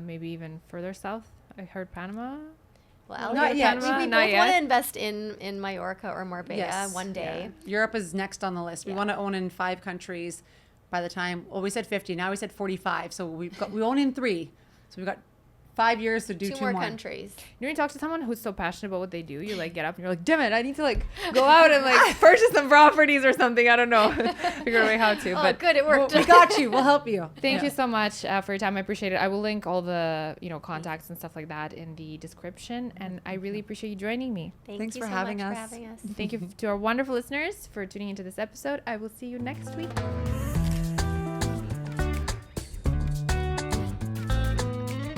maybe even further south. I heard Panama. Well, not yet. We both want to invest in Mallorca or Marbella one day. Yeah. Europe is next on the list. We want to own in 5 countries by the time. Well, we said 50. Now we said 45. So we own in 3. So we've got 5 years to do 2 more countries. When you talk to someone who's so passionate about what they do, you like get up and you're like, damn it, I need to like go out and like purchase some properties or something. I don't know. Figure a way how to. But good, it worked. We got you. We'll help you. Thank you so much for your time. I appreciate it. I will link all the contacts and stuff like that in the description. And I really appreciate you joining me. Thanks you for so having much us. for having us. Thank you to our wonderful listeners for tuning into this episode. I will see you next week.